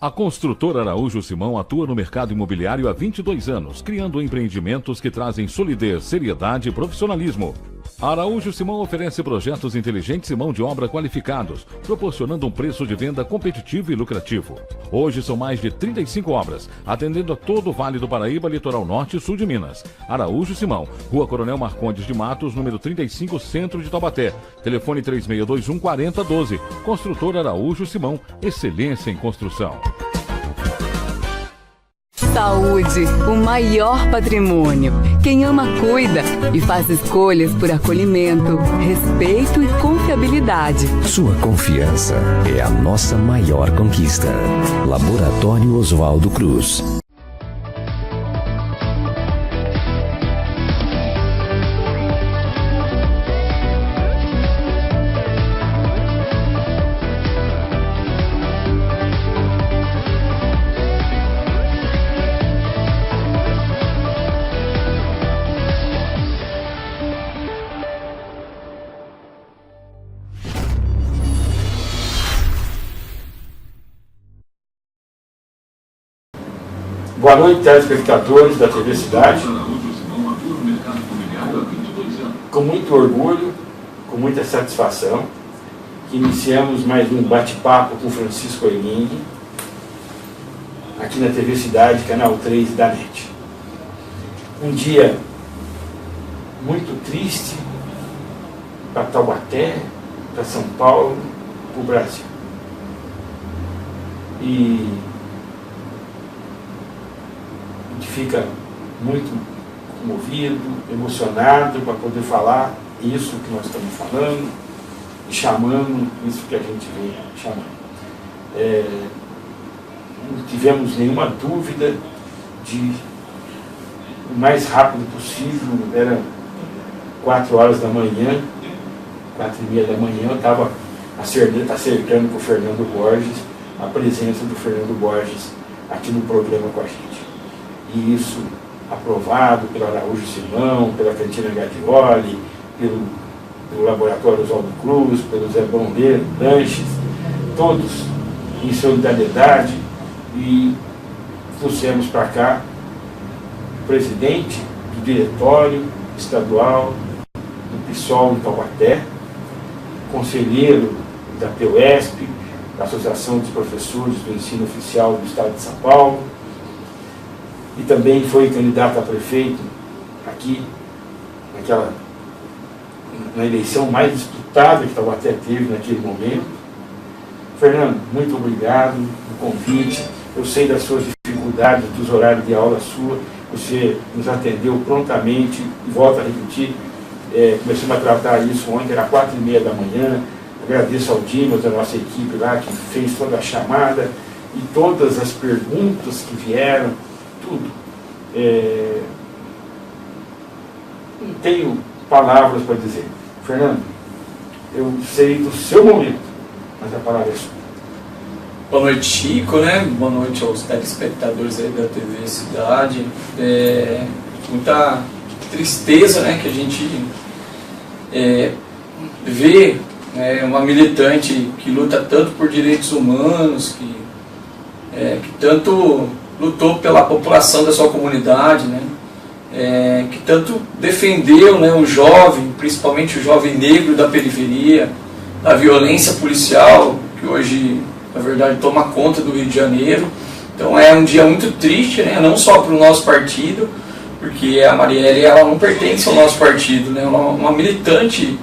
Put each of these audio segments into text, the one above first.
A construtora Araújo Simão atua no mercado imobiliário há 22 anos, criando empreendimentos que trazem solidez, seriedade e profissionalismo. A Araújo Simão oferece projetos inteligentes e mão de obra qualificados, proporcionando um preço de venda competitivo e lucrativo. Hoje são mais de 35 obras, atendendo a todo o Vale do Paraíba, Litoral Norte e Sul de Minas. Araújo Simão, Rua Coronel Marcondes de Matos, número 35, Centro de Taubaté. Telefone 3621-4012. Construtora Araújo Simão, excelência em construção. Saúde, o maior patrimônio. Quem ama, cuida e faz escolhas por acolhimento, respeito e confiabilidade. Sua confiança é a nossa maior conquista. Laboratório Oswaldo Cruz. Boa noite, telespectadores da TV Cidade. Com muito orgulho, com muita satisfação, que iniciamos mais um bate-papo com Francisco Oiling, aqui na TV Cidade, canal 3 da NET. Um dia muito triste para Taubaté, para São Paulo, para o Brasil. E a gente fica muito comovido, emocionado para poder falar isso que nós estamos falando e chamando isso que a gente vem chamando. Não tivemos nenhuma dúvida de o mais rápido possível, era 4 horas da manhã, 4h30 da manhã, eu estava acertando com o Fernando Borges a presença do Fernando Borges aqui no programa com a gente. E isso aprovado pelo Araújo Simão, pela Cantina Gadioli, pelo Laboratório Oswaldo Cruz, pelo Zé Bombeiro, Lanches, todos em solidariedade, e trouxemos para cá o presidente do diretório estadual do PSOL em Taubaté, conselheiro da PUESP, da Associação dos Professores do Ensino Oficial do Estado de São Paulo, e também foi candidato a prefeito aqui, na eleição mais disputada que Taubaté teve naquele momento. Fernando, muito obrigado pelo convite. Eu sei das suas dificuldades, dos horários de aula sua, você nos atendeu prontamente, e volto a repetir, começamos a tratar isso ontem, era 4h30 da manhã. Agradeço ao Dimas, da nossa equipe lá, que fez toda a chamada, e todas as perguntas que vieram, tudo. Não tenho palavras para dizer. Fernando, eu sei do seu momento, mas a palavra é sua. Boa noite, Chico, né? Boa noite aos telespectadores aí da TV Cidade. Muita tristeza, né, que a gente vê uma militante que luta tanto por direitos humanos, que tanto lutou pela população da sua comunidade, né? Que tanto defendeu, né, o jovem, principalmente o jovem negro da periferia, da violência policial, que hoje, na verdade, toma conta do Rio de Janeiro. Então é um dia muito triste, né, não só para o nosso partido, porque a Marielle, ela não pertence ao nosso partido, né, ela é uma militante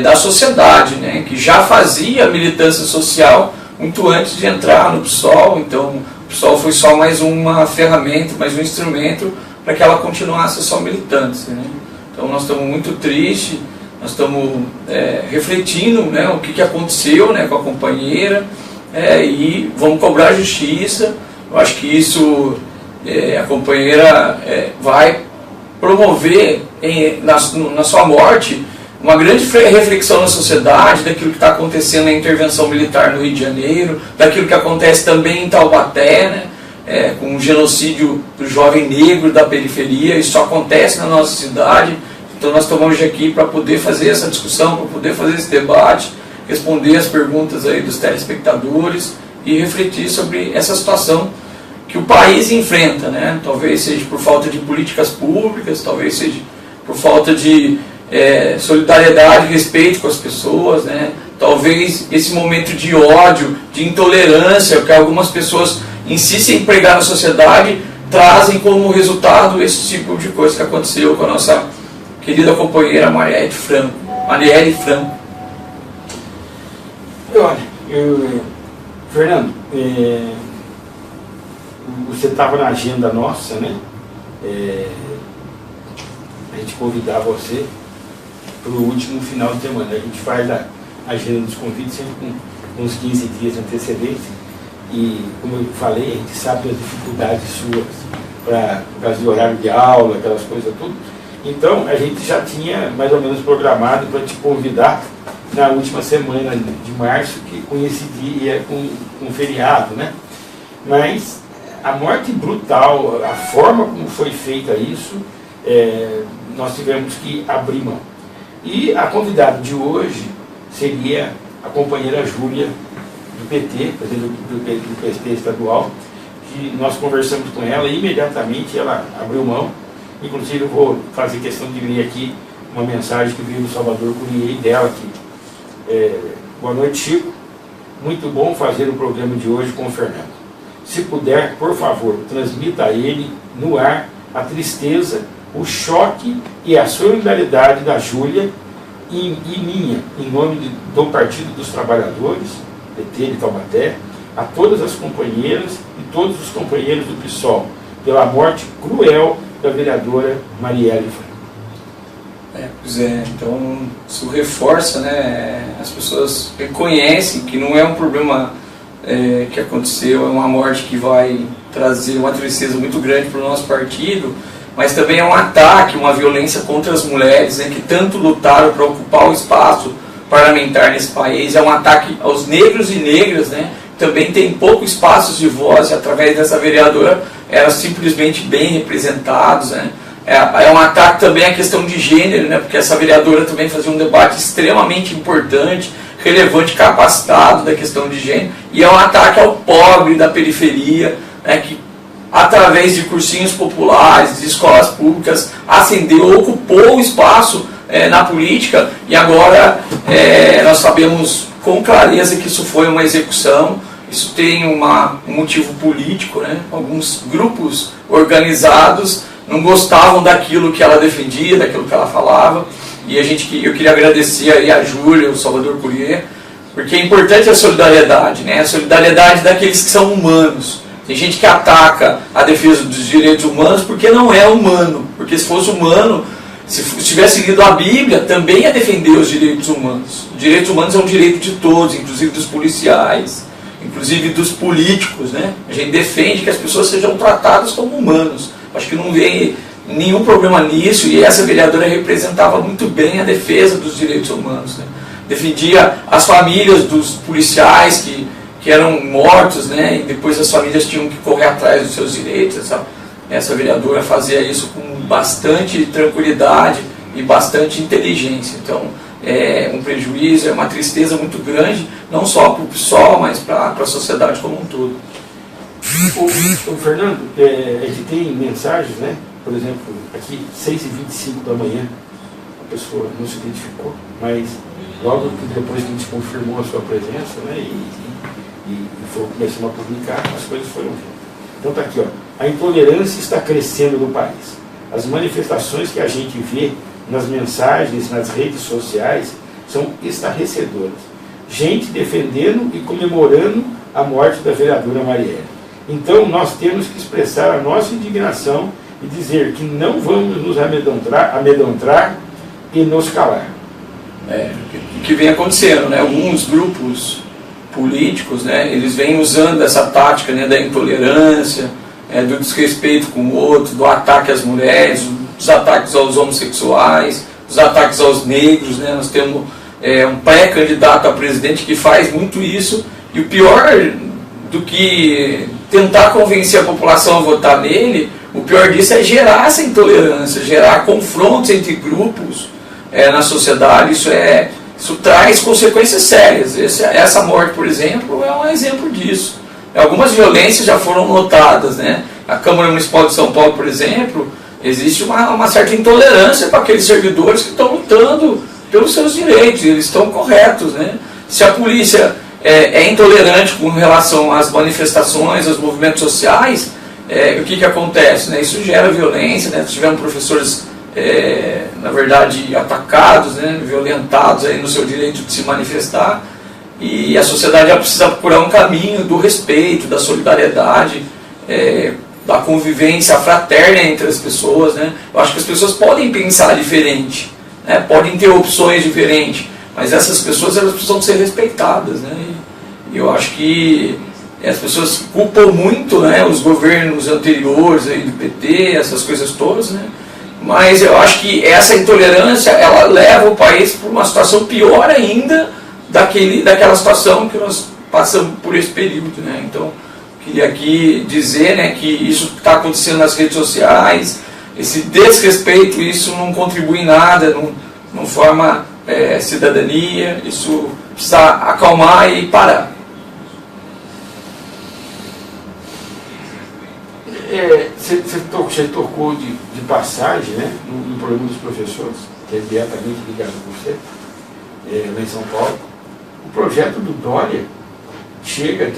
da sociedade, né, que já fazia militância social muito antes de entrar no PSOL. Então o PSOL foi só mais uma ferramenta, mais um instrumento para que ela continuasse a sua militância, né? Então nós estamos muito tristes, nós estamos refletindo, né, o que aconteceu, né, com a companheira, e vamos cobrar a justiça. Eu acho que isso a companheira vai promover na sua morte uma grande reflexão na sociedade daquilo que está acontecendo na intervenção militar no Rio de Janeiro, daquilo que acontece também em Taubaté, né? Com o genocídio do jovem negro da periferia. Isso acontece na nossa cidade. Então nós estamos hoje aqui para poder fazer essa discussão, para poder fazer esse debate, responder as perguntas aí dos telespectadores e refletir sobre essa situação que o país enfrenta, né? Talvez seja por falta de políticas públicas, talvez seja por falta de solidariedade e respeito com as pessoas, né? Talvez esse momento de ódio, de intolerância que algumas pessoas insistem em pregar na sociedade, trazem como resultado esse tipo de coisa que aconteceu com a nossa querida companheira Marielle Franco. Olha, Fernando, você estava na agenda nossa, né? A gente convidar você para o último final de semana. A gente faz a agenda dos convites sempre com uns 15 dias de antecedência. E, como eu falei, a gente sabe das dificuldades suas para fazer horário de aula, aquelas coisas tudo. Então, a gente já tinha mais ou menos programado para te convidar na última semana de março, que coincidia com um feriado, né? Mas a morte brutal, a forma como foi feita isso, nós tivemos que abrir mão. E a convidada de hoje seria a companheira Júlia, do PT, presidente do PT estadual, que nós conversamos com ela e imediatamente ela abriu mão. Inclusive eu vou fazer questão de ler aqui uma mensagem que veio do Salvador Courier dela aqui. Boa noite, Chico. Muito bom fazer o programa de hoje com o Fernando. Se puder, por favor, transmita a ele, no ar, a tristeza, o choque e a solidariedade da Júlia e minha, em nome do Partido dos Trabalhadores, PT de Taubaté, a todas as companheiras e todos os companheiros do PSOL, pela morte cruel da vereadora Marielle Franco. Pois é, então isso reforça, né? As pessoas reconhecem que não é um problema que aconteceu, é uma morte que vai trazer uma tristeza muito grande para o nosso partido, mas também é um ataque, uma violência contra as mulheres, né, que tanto lutaram para ocupar o espaço parlamentar nesse país. É um ataque aos negros e negras, né? Também tem pouco espaço de voz, e através dessa vereadora eram simplesmente bem representados, né? É um ataque também à questão de gênero, né? Porque essa vereadora também fazia um debate extremamente importante, relevante, capacitado da questão de gênero, e é um ataque ao pobre da periferia, né? Que através de cursinhos populares, de escolas públicas, ascendeu, ocupou o espaço na política, e agora nós sabemos com clareza que isso foi uma execução. Isso tem um motivo político, né? Alguns grupos organizados não gostavam daquilo que ela defendia, daquilo que ela falava, e eu queria agradecer aí a Júlia, o Salvador Courier, porque é importante a solidariedade, né? A solidariedade daqueles que são humanos. Tem gente que ataca a defesa dos direitos humanos porque não é humano, porque se fosse humano, se tivesse lido a Bíblia, também ia defender os direitos humanos. Os direitos humanos é um direito de todos, inclusive dos policiais, inclusive dos políticos, né? A gente defende que as pessoas sejam tratadas como humanos. Acho que não vem nenhum problema nisso, e essa vereadora representava muito bem a defesa dos direitos humanos, né? Defendia as famílias dos policiais que eram mortos, né? E depois as famílias tinham que correr atrás dos seus direitos. Essa vereadora fazia isso com bastante tranquilidade e bastante inteligência. Então, é um prejuízo, é uma tristeza muito grande, não só para o PSOL, mas para a sociedade como um todo. O Fernando, a gente tem mensagens, né? Por exemplo, aqui, 6h25 da manhã, a pessoa não se identificou, mas logo depois que a gente confirmou a sua presença, né? E começamos a publicar, as coisas foram vindo. Então está aqui, ó. A intolerância está crescendo no país. As manifestações que a gente vê nas mensagens, nas redes sociais, são estarrecedoras. Gente defendendo e comemorando a morte da vereadora Marielle. Então nós temos que expressar a nossa indignação e dizer que não vamos nos amedrontar e nos calar. O que vem acontecendo, né? Alguns grupos políticos, né, eles vêm usando essa tática, né, da intolerância, do desrespeito com o outro, do ataque às mulheres, dos ataques aos homossexuais, dos ataques aos negros, né? Nós temos um pré-candidato a presidente que faz muito isso, e o pior do que tentar convencer a população a votar nele, o pior disso é gerar essa intolerância, gerar confrontos entre grupos na sociedade. Isso isso traz consequências sérias. Essa morte, por exemplo, é um exemplo disso. Algumas violências já foram notadas, né? A Câmara Municipal de São Paulo, por exemplo, existe uma certa intolerância para aqueles servidores que estão lutando pelos seus direitos, eles estão corretos, né? Se a polícia é intolerante com relação às manifestações, aos movimentos sociais, o que acontece? Né? Isso gera violência, né? Tivemos professores, na verdade, atacados, né? Violentados aí no seu direito de se manifestar, e a sociedade já precisa procurar um caminho do respeito, da solidariedade, da convivência fraterna entre as pessoas, né? Eu acho que as pessoas podem pensar diferente, né? Podem ter opções diferentes, mas essas pessoas elas precisam ser respeitadas, né? E eu acho que as pessoas culpam muito, né, os governos anteriores aí do PT, essas coisas todas, né? Mas eu acho que essa intolerância ela leva o país para uma situação pior ainda daquela situação que nós passamos por esse período, né? Então queria aqui dizer, né, que isso que está acontecendo nas redes sociais, esse desrespeito, isso não contribui em nada, não forma cidadania, isso precisa acalmar e parar. Você tocou de passagem, né, no programa dos professores, que é diretamente ligado com você, lá em São Paulo. O projeto do Dória chega,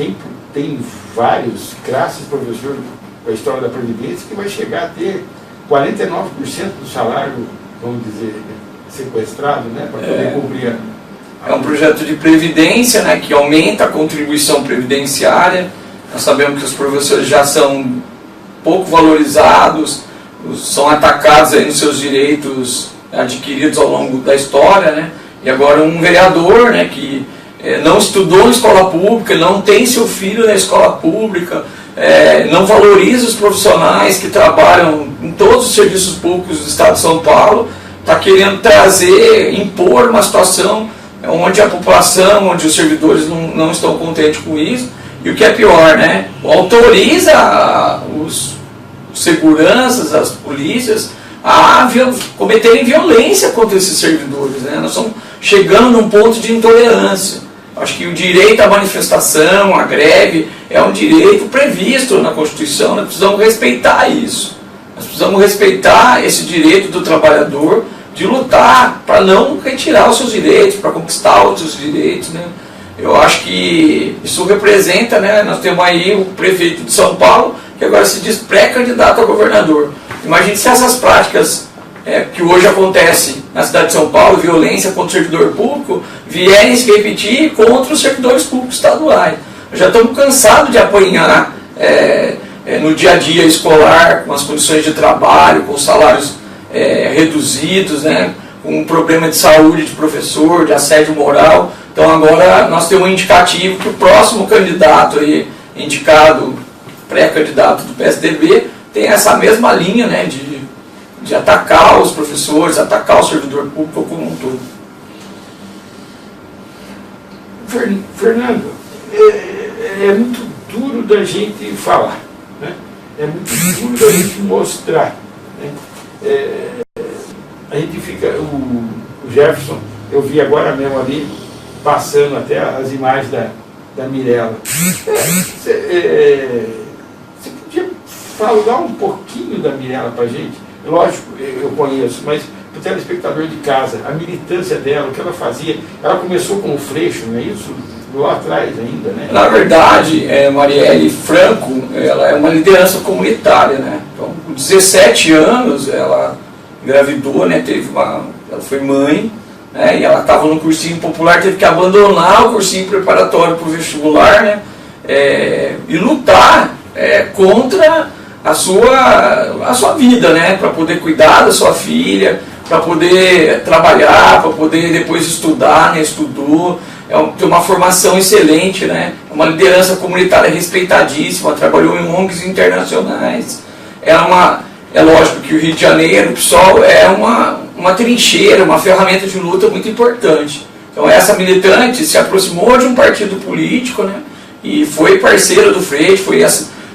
tem vários classes professores da história da Previdência que vai chegar a ter 49% do salário, vamos dizer, sequestrado, né, para poder cumprir É um projeto de previdência, né, que aumenta a contribuição previdenciária. Nós sabemos que os professores já são pouco valorizados, são atacados aí nos seus direitos adquiridos ao longo da história, né? E agora um vereador, né, que não estudou em escola pública, não tem seu filho na escola pública, não valoriza os profissionais que trabalham em todos os serviços públicos do Estado de São Paulo, está querendo impor uma situação onde a população, onde os servidores não estão contentes com isso. E o que é pior, né? Autoriza os seguranças, as polícias, a cometerem violência contra esses servidores, né? Nós estamos chegando num ponto de intolerância. Acho que o direito à manifestação, à greve, é um direito previsto na Constituição. Nós precisamos respeitar isso. Nós precisamos respeitar esse direito do trabalhador de lutar para não retirar os seus direitos, para conquistar os seus direitos, né? Eu acho que isso representa, né, nós temos aí o prefeito de São Paulo, que agora se diz pré-candidato a governador. Imagine se essas práticas que hoje acontecem na cidade de São Paulo, violência contra o servidor público, vierem se repetir contra os servidores públicos estaduais. Nós já estamos cansados de apanhar no dia a dia escolar, com as condições de trabalho, com salários reduzidos, né, com um problema de saúde de professor, de assédio moral. Então agora nós temos um indicativo que o próximo candidato aí, indicado, pré-candidato do PSDB, tem essa mesma linha, né, de atacar os professores, atacar o servidor público como um todo. Fernando, é muito duro da gente falar, né? É muito duro da gente mostrar, né? A gente fica, o Jefferson, eu vi agora mesmo ali, passando até as imagens da Mirella. Você podia falar um pouquinho da Mirella para a gente? Lógico, eu conheço, mas para o telespectador de casa, a militância dela, o que ela fazia, ela começou com o Freixo, não é isso? Lá atrás ainda, né? Na verdade, Marielle Franco, ela é uma liderança comunitária, né? Então, com 17 anos, ela engravidou, né? Ela foi mãe, né? E ela estava no cursinho popular, teve que abandonar o cursinho preparatório para o vestibular, né? E lutar contra a sua vida, né? Para poder cuidar da sua filha, para poder trabalhar, para poder depois estudar, né? Estudou, tem uma formação excelente, né? Uma liderança comunitária respeitadíssima, trabalhou em ONGs internacionais. É lógico que o Rio de Janeiro, o PSOL, é uma trincheira, uma ferramenta de luta muito importante. Então essa militante se aproximou de um partido político, né? E foi parceira do Freixo, foi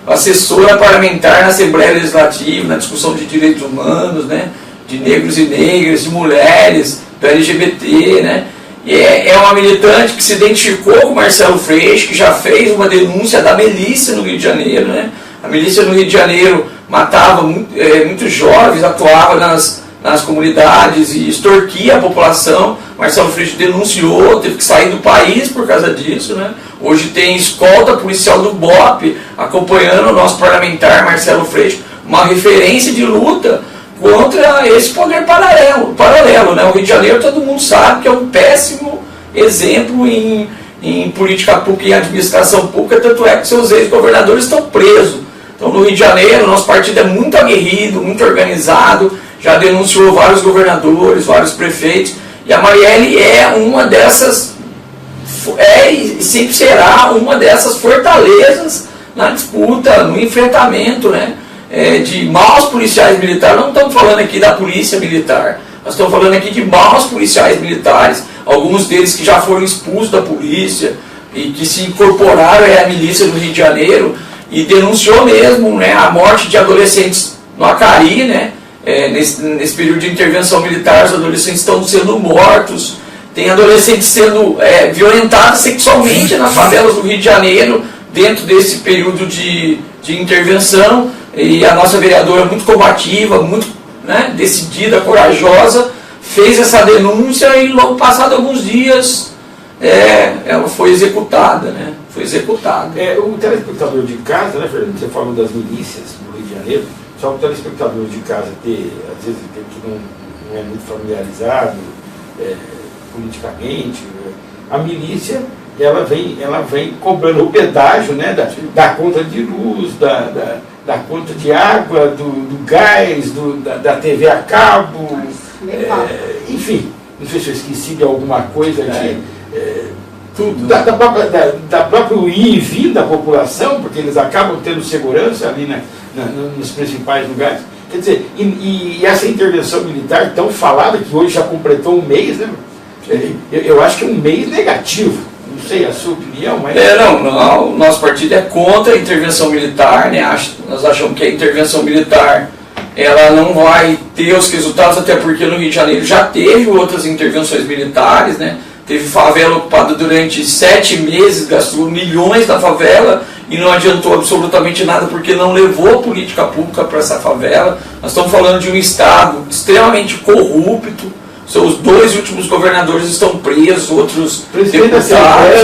assessora parlamentar na Assembleia Legislativa, na discussão de direitos humanos, né? De negros e negras, de mulheres, do LGBT, né? é uma militante que se identificou com Marcelo Freixo, que já fez uma denúncia da milícia no Rio de Janeiro, né? A milícia no Rio de Janeiro matava muitos jovens, atuava nas comunidades e extorquia a população. Marcelo Freixo denunciou, teve que sair do país por causa disso, né? Hoje tem escolta policial do BOP acompanhando o nosso parlamentar Marcelo Freixo, uma referência de luta contra esse poder paralelo, né? O Rio de Janeiro, todo mundo sabe que é um péssimo exemplo em política pública e administração pública, tanto é que seus ex-governadores estão presos. Então, no Rio de Janeiro, nosso partido é muito aguerrido, muito organizado, já denunciou vários governadores, vários prefeitos, e a Marielle é uma dessas, e sempre será uma dessas fortalezas na disputa, no enfrentamento, né, de maus policiais militares. Não estamos falando aqui da polícia militar, nós estamos falando aqui de maus policiais militares, alguns deles que já foram expulsos da polícia e que se incorporaram à milícia do Rio de Janeiro, e denunciou mesmo, né, a morte de adolescentes no Acari, né? Nesse período de intervenção militar, os adolescentes estão sendo mortos, tem adolescentes sendo violentados sexualmente nas favelas do Rio de Janeiro, dentro desse período de intervenção, e a nossa vereadora muito combativa, muito, né, decidida, corajosa, fez essa denúncia e logo passado alguns dias ela foi executada, né? Foi executada. O telespectador de casa, né, Fernando, você falou das milícias do Rio de Janeiro, só o telespectador de casa às vezes, que não é muito familiarizado politicamente, a milícia, ela vem cobrando o pedágio, né, da conta de luz, da conta de água, do gás, da TV a cabo, enfim, não sei se eu esqueci de alguma coisa aqui. Tudo. Da próprio ir e vir da população, porque eles acabam tendo segurança ali nos principais lugares. Quer dizer, e essa intervenção militar tão falada, que hoje já completou um mês, né? Eu acho que é um mês negativo. Não sei a sua opinião, mas... Não, o nosso partido é contra a intervenção militar, né? Nós achamos que a intervenção militar ela não vai ter os resultados, até porque no Rio de Janeiro já teve outras intervenções militares, né? Teve favela ocupada durante 7 meses, gastou milhões na favela e não adiantou absolutamente nada porque não levou política pública para essa favela. Nós estamos falando de um estado extremamente corrupto. Os 2 últimos governadores estão presos, outros deputados,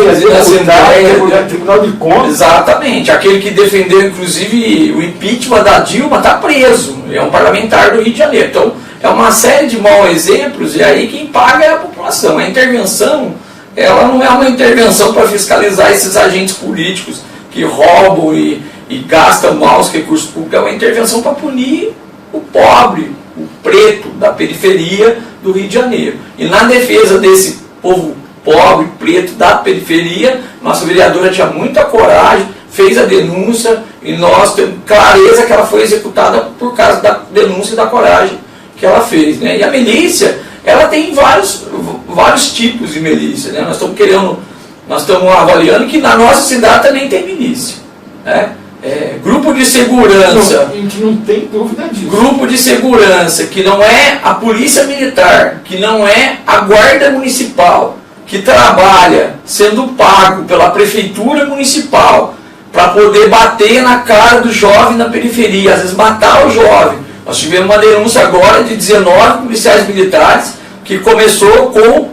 presidente da Assembleia, Tribunal de Contas. Exatamente. Aquele que defendeu, inclusive, o impeachment da Dilma está preso. É um parlamentar do Rio de Janeiro. Então, é uma série de maus exemplos, e aí quem paga é a população. A intervenção, ela não é uma intervenção para fiscalizar esses agentes políticos que roubam e gastam mal os recursos públicos. É uma intervenção para punir o pobre, o preto da periferia do Rio de Janeiro. E na defesa desse povo pobre, preto da periferia, nossa vereadora tinha muita coragem, fez a denúncia, e nós temos clareza que ela foi executada por causa da denúncia e da coragem que ela fez, né? E a milícia, ela tem vários tipos de milícia, né? Nós estamos avaliando que na nossa cidade também tem milícia, né? Grupo de segurança, a gente não tem dúvida disso. Grupo de segurança que não é a polícia militar, que não é a guarda municipal, que trabalha sendo pago pela prefeitura municipal para poder bater na cara do jovem na periferia, às vezes matar o jovem. Nós tivemos uma denúncia agora de 19 policiais militares que começou com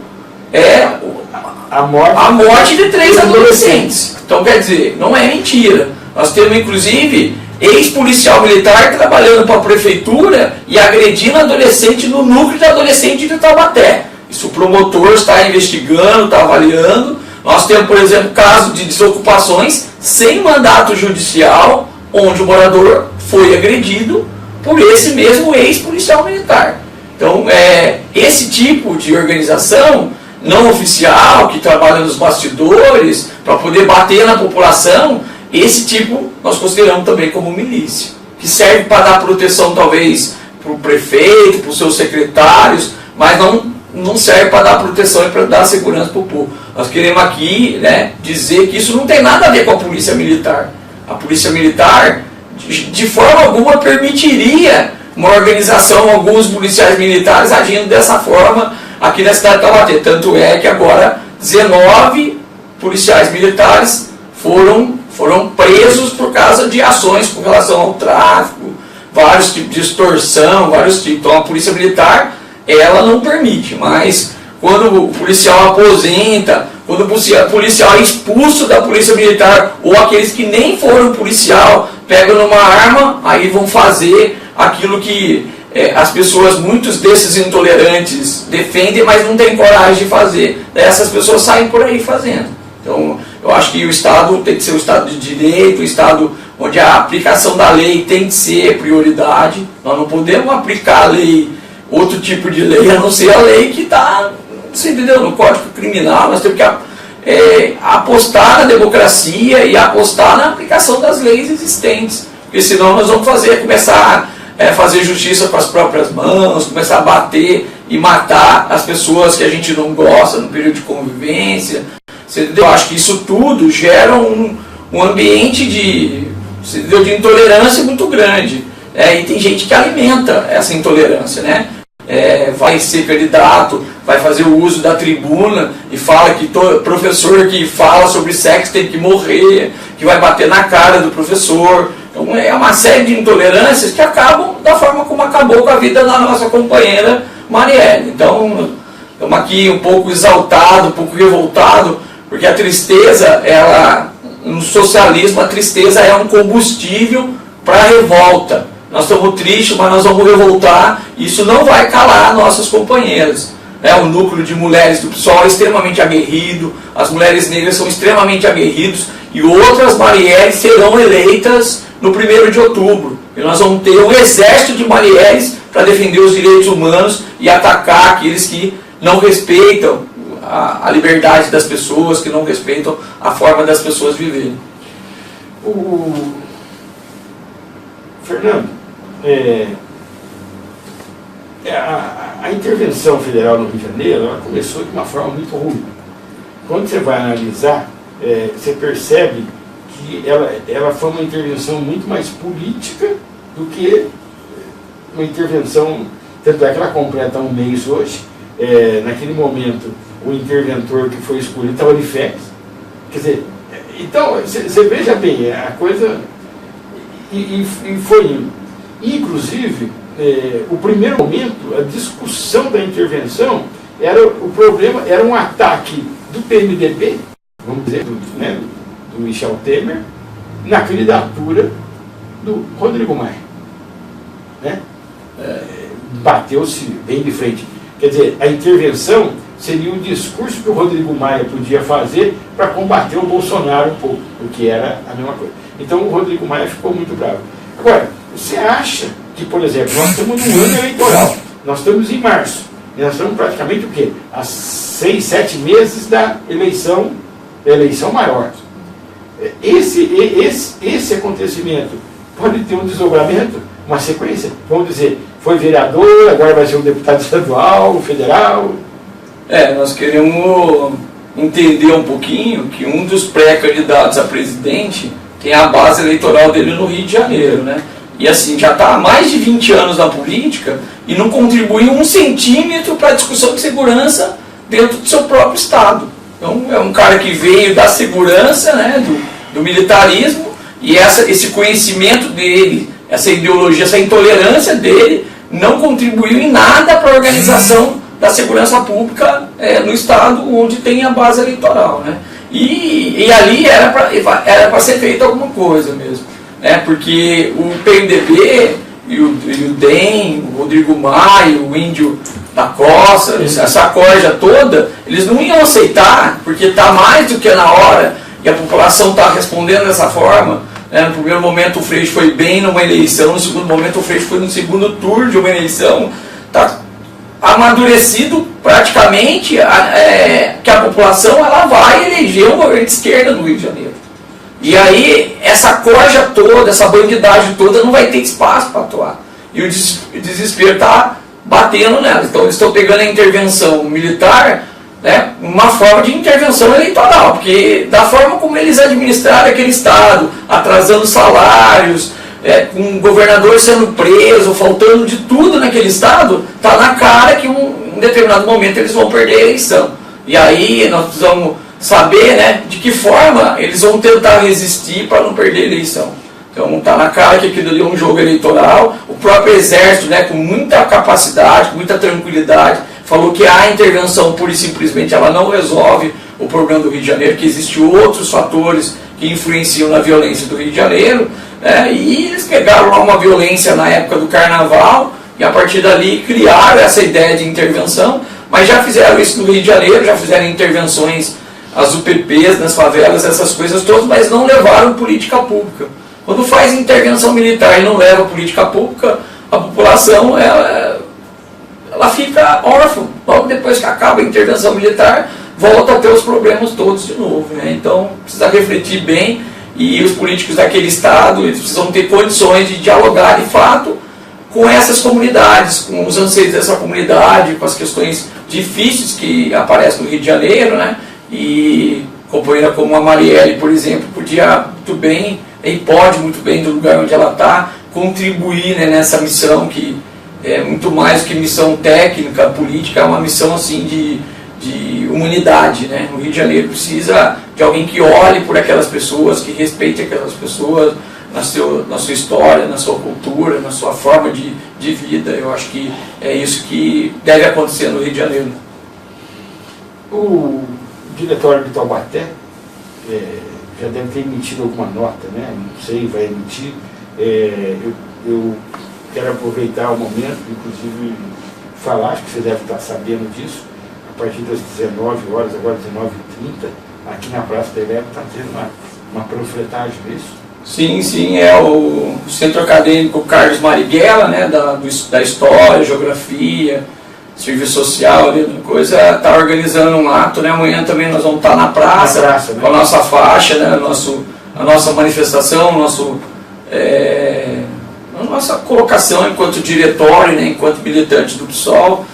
a morte de 3 adolescentes. Então, quer dizer, não é mentira. Nós temos, inclusive, ex-policial militar trabalhando para a prefeitura e agredindo adolescente no núcleo de adolescente de Taubaté. Isso o promotor está investigando, está avaliando. Nós temos, por exemplo, caso de desocupações sem mandato judicial, onde o morador foi agredido por esse mesmo ex-policial militar. Então, esse tipo de organização não oficial, que trabalha nos bastidores, para poder bater na população, esse tipo nós consideramos também como milícia, que serve para dar proteção talvez para o prefeito, para os seus secretários, mas não serve para dar proteção e para dar segurança para o povo. Nós queremos aqui, né, dizer que isso não tem nada a ver com a polícia militar. A polícia militar, de forma alguma, permitiria uma organização, alguns policiais militares agindo dessa forma, aqui na cidade de Taubaté. Tanto é que agora 19 policiais militares foram presos por causa de ações com relação ao tráfico, vários tipos de extorsão, vários tipos. Então a polícia militar, ela não permite, mas quando o policial aposenta, quando o policial é expulso da polícia militar, ou aqueles que nem foram policial, pegam numa arma, aí vão fazer aquilo que as pessoas, muitos desses intolerantes, defendem, mas não têm coragem de fazer. Daí essas pessoas saem por aí fazendo. Então, eu acho que o Estado tem que ser o Estado de Direito, o Estado onde a aplicação da lei tem que ser prioridade. Nós não podemos aplicar a lei, outro tipo de lei, a não ser a lei que está, você entendeu, no Código Criminal. Nós temos que apostar na democracia e apostar na aplicação das leis existentes. Porque senão nós vamos começar a fazer justiça com as próprias mãos, começar a bater e matar as pessoas que a gente não gosta no período de convivência. Eu acho que isso tudo gera um ambiente de intolerância muito grande. E tem gente que alimenta essa intolerância, né? Vai ser candidato, vai fazer o uso da tribuna e fala que professor que fala sobre sexo tem que morrer, que vai bater na cara do professor. Então é uma série de intolerâncias que acabam da forma como acabou com a vida da nossa companheira Marielle. Então estamos aqui um pouco exaltados, um pouco revoltados, porque a tristeza, no socialismo, a tristeza é um combustível para a revolta. Nós estamos tristes, mas nós vamos revoltar. Isso não vai calar nossas companheiras. O núcleo de mulheres do PSOL é extremamente aguerrido, as mulheres negras são extremamente aguerridos, e outras Marielles serão eleitas no 1º de outubro. E nós vamos ter um exército de Marielles para defender os direitos humanos e atacar aqueles que não respeitam a liberdade das pessoas, que não respeitam a forma das pessoas viverem. Fernando, a intervenção federal no Rio de Janeiro, ela começou de uma forma muito ruim. Quando você vai analisar, você percebe que ela foi uma intervenção muito mais política do que uma intervenção, tanto é que ela completa um mês hoje. Naquele momento, o interventor que foi escolhido estava de férias. Quer dizer, então, você veja bem, a coisa... E foi indo. Inclusive, o primeiro momento, a discussão da intervenção, o problema era um ataque do PMDB, vamos dizer, do Michel Temer, na candidatura do Rodrigo Maia. Bateu-se bem de frente. Quer dizer, a intervenção seria um discurso que o Rodrigo Maia podia fazer para combater o Bolsonaro um pouco, o que era a mesma coisa. Então o Rodrigo Maia ficou muito bravo. Agora, você acha que, por exemplo, nós estamos num ano eleitoral, nós estamos em março, e nós estamos praticamente o quê? Há 6, 7 meses da eleição maior. Esse acontecimento pode ter um desdobramento, uma sequência. Vamos dizer, foi vereador, agora vai ser um deputado estadual, federal. Nós queremos entender um pouquinho que um dos pré-candidatos a presidente tem a base eleitoral dele no Rio de Janeiro, né? E assim, já está há mais de 20 anos na política e não contribuiu 1 centímetro para a discussão de segurança dentro do seu próprio estado. Então é um cara que veio da segurança, né, do militarismo, e esse conhecimento dele, essa ideologia, essa intolerância dele não contribuiu em nada para a organização da segurança pública no estado onde tem a base eleitoral, né? E ali era para ser feita alguma coisa mesmo, né? Porque o PMDB e o DEM, o Rodrigo Maia, o Índio da Costa, essa corja toda, eles não iam aceitar, porque está mais do que na hora, e a população está respondendo dessa forma. No primeiro momento o Freixo foi bem numa eleição, no segundo momento o Freixo foi no segundo turno de uma eleição, está amadurecido praticamente que a população ela vai eleger um governo de esquerda no Rio de Janeiro. E aí essa corja toda, essa bandidagem toda não vai ter espaço para atuar. E o desespero está batendo nelas. Então eles estão pegando a intervenção militar, né, uma forma de intervenção eleitoral, porque da forma como eles administraram aquele estado, atrasando salários, com um governador sendo preso, faltando de tudo naquele estado, está na cara que um determinado momento eles vão perder a eleição. E aí nós precisamos saber, né, de que forma eles vão tentar resistir para não perder a eleição. Então está na cara que aquilo ali é um jogo eleitoral. O próprio Exército, né, com muita capacidade, com muita tranquilidade, falou que a intervenção pura e simplesmente ela não resolve o problema do Rio de Janeiro, que existem outros fatores que influenciam na violência do Rio de Janeiro, né, e eles pegaram lá uma violência na época do Carnaval e a partir dali criaram essa ideia de intervenção, mas já fizeram isso no Rio de Janeiro, já fizeram intervenções, as UPPs nas favelas, essas coisas todas, mas não levaram política pública. Quando faz intervenção militar e não leva política pública, a população ela fica órfã. Logo depois que acaba a intervenção militar, volta a ter os problemas todos de novo, né? Então precisa refletir bem, e os políticos daquele estado eles precisam ter condições de dialogar de fato com essas comunidades, com os anseios dessa comunidade, com as questões difíceis que aparecem no Rio de Janeiro, né? E companheira como a Marielle, por exemplo, podia muito bem, e pode muito bem, do lugar onde ela está, contribuir, né, nessa missão que é muito mais do que missão técnica, política, é uma missão assim de humanidade, né? O Rio de Janeiro precisa de alguém que olhe por aquelas pessoas, que respeite aquelas pessoas na sua história, na sua cultura, na sua forma de vida. Eu acho que é isso que deve acontecer no Rio de Janeiro. O diretório de Taubaté já deve ter emitido alguma nota, né? Não sei, vai emitir. Eu quero aproveitar o momento, inclusive falar, acho que você deve estar sabendo disso, a partir das 19 horas, agora 19h30, aqui na Praça da Elepa está tendo uma panfletagem, é isso? Sim, é o Centro Acadêmico Carlos Marighella, né, da História, Geografia, Serviço Social, coisa, está organizando um ato, né? Amanhã também nós vamos estar na praça, né? Com a nossa faixa, né? A nossa manifestação, a nossa colocação enquanto diretório, né? Enquanto militante do PSOL.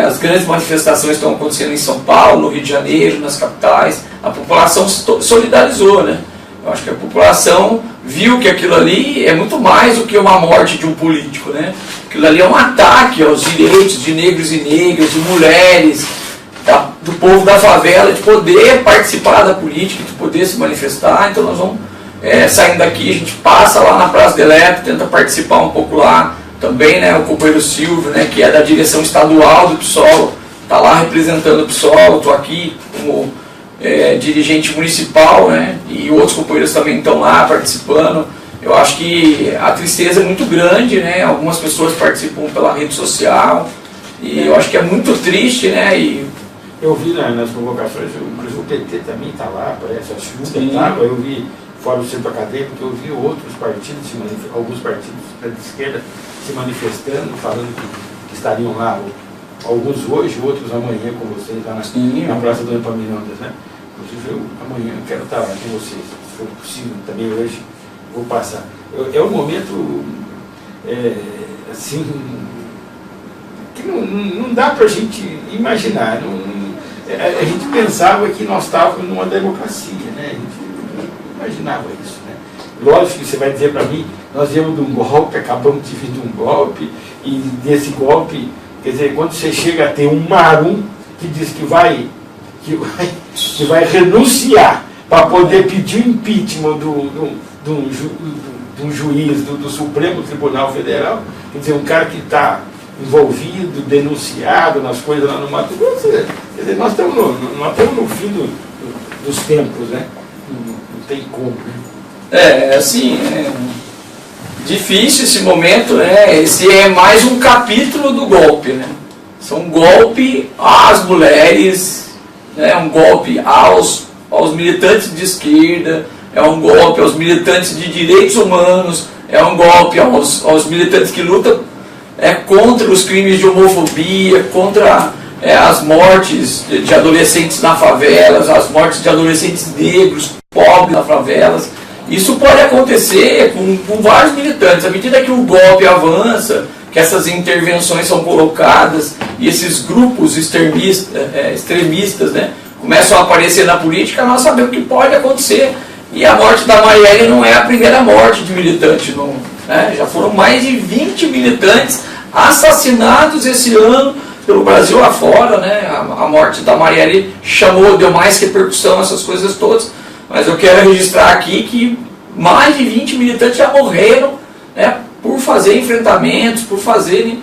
As grandes manifestações estão acontecendo em São Paulo, no Rio de Janeiro, nas capitais. A população se solidarizou, né? Eu acho que a população viu que aquilo ali é muito mais do que uma morte de um político, né? Aquilo ali é um ataque aos direitos de negros e negras, de mulheres, do povo da favela, de poder participar da política, de poder se manifestar. Então nós vamos, saindo daqui, a gente passa lá na Praça da Elepa, tenta participar um pouco lá também, né? O companheiro Silvio, né, que é da direção estadual do PSOL, está lá representando o PSOL, estou aqui como dirigente municipal, né? E outros companheiros também estão lá participando. Eu acho que a tristeza é muito grande, né? Algumas pessoas participam pela rede social e eu acho que é muito triste, né? E eu vi nas convocações, inclusive o PT também está lá, parece, a Chuva estava, eu vi fora do centro acadêmico, eu vi outros partidos, alguns partidos da esquerda se manifestando, falando que estariam lá, alguns hoje, outros amanhã com vocês lá na Praça do Epaminondas, né? Inclusive amanhã eu quero estar lá com vocês, se for possível, também hoje vou passar. É um momento, assim, que não dá para a gente imaginar. A gente pensava que nós estávamos numa democracia, né? A gente não imaginava isso, né? Lógico que você vai dizer para mim, nós viemos de um golpe, acabamos de vir de um golpe, e desse golpe, quer dizer, quando você chega a ter um marum que diz que vai renunciar para poder pedir o impeachment de um juiz do Supremo Tribunal Federal, quer dizer, um cara que está envolvido, denunciado nas coisas lá no Mato Grosso, quer dizer, nós estamos no fim dos tempos, né? Não tem como, né? Assim, difícil esse momento, né? Esse é mais um capítulo do golpe, né? São um golpe às mulheres, né? Um golpe aos militantes de esquerda, é um golpe aos militantes de direitos humanos, é um golpe aos militantes que lutam contra os crimes de homofobia, contra as mortes de adolescentes na favelas, as mortes de adolescentes negros, pobres nas favelas. Isso pode acontecer com vários militantes. À medida que o golpe avança, que essas intervenções são colocadas e esses grupos extremistas, né, começam a aparecer na política, nós sabemos que pode acontecer. E a morte da Marielle não é a primeira morte de militante, não, né? Já foram mais de 20 militantes assassinados esse ano pelo Brasil afora, né? A morte da Marielle deu mais repercussão, essas coisas todas, mas eu quero registrar aqui que mais de 20 militantes já morreram, né, por fazer enfrentamentos, por fazerem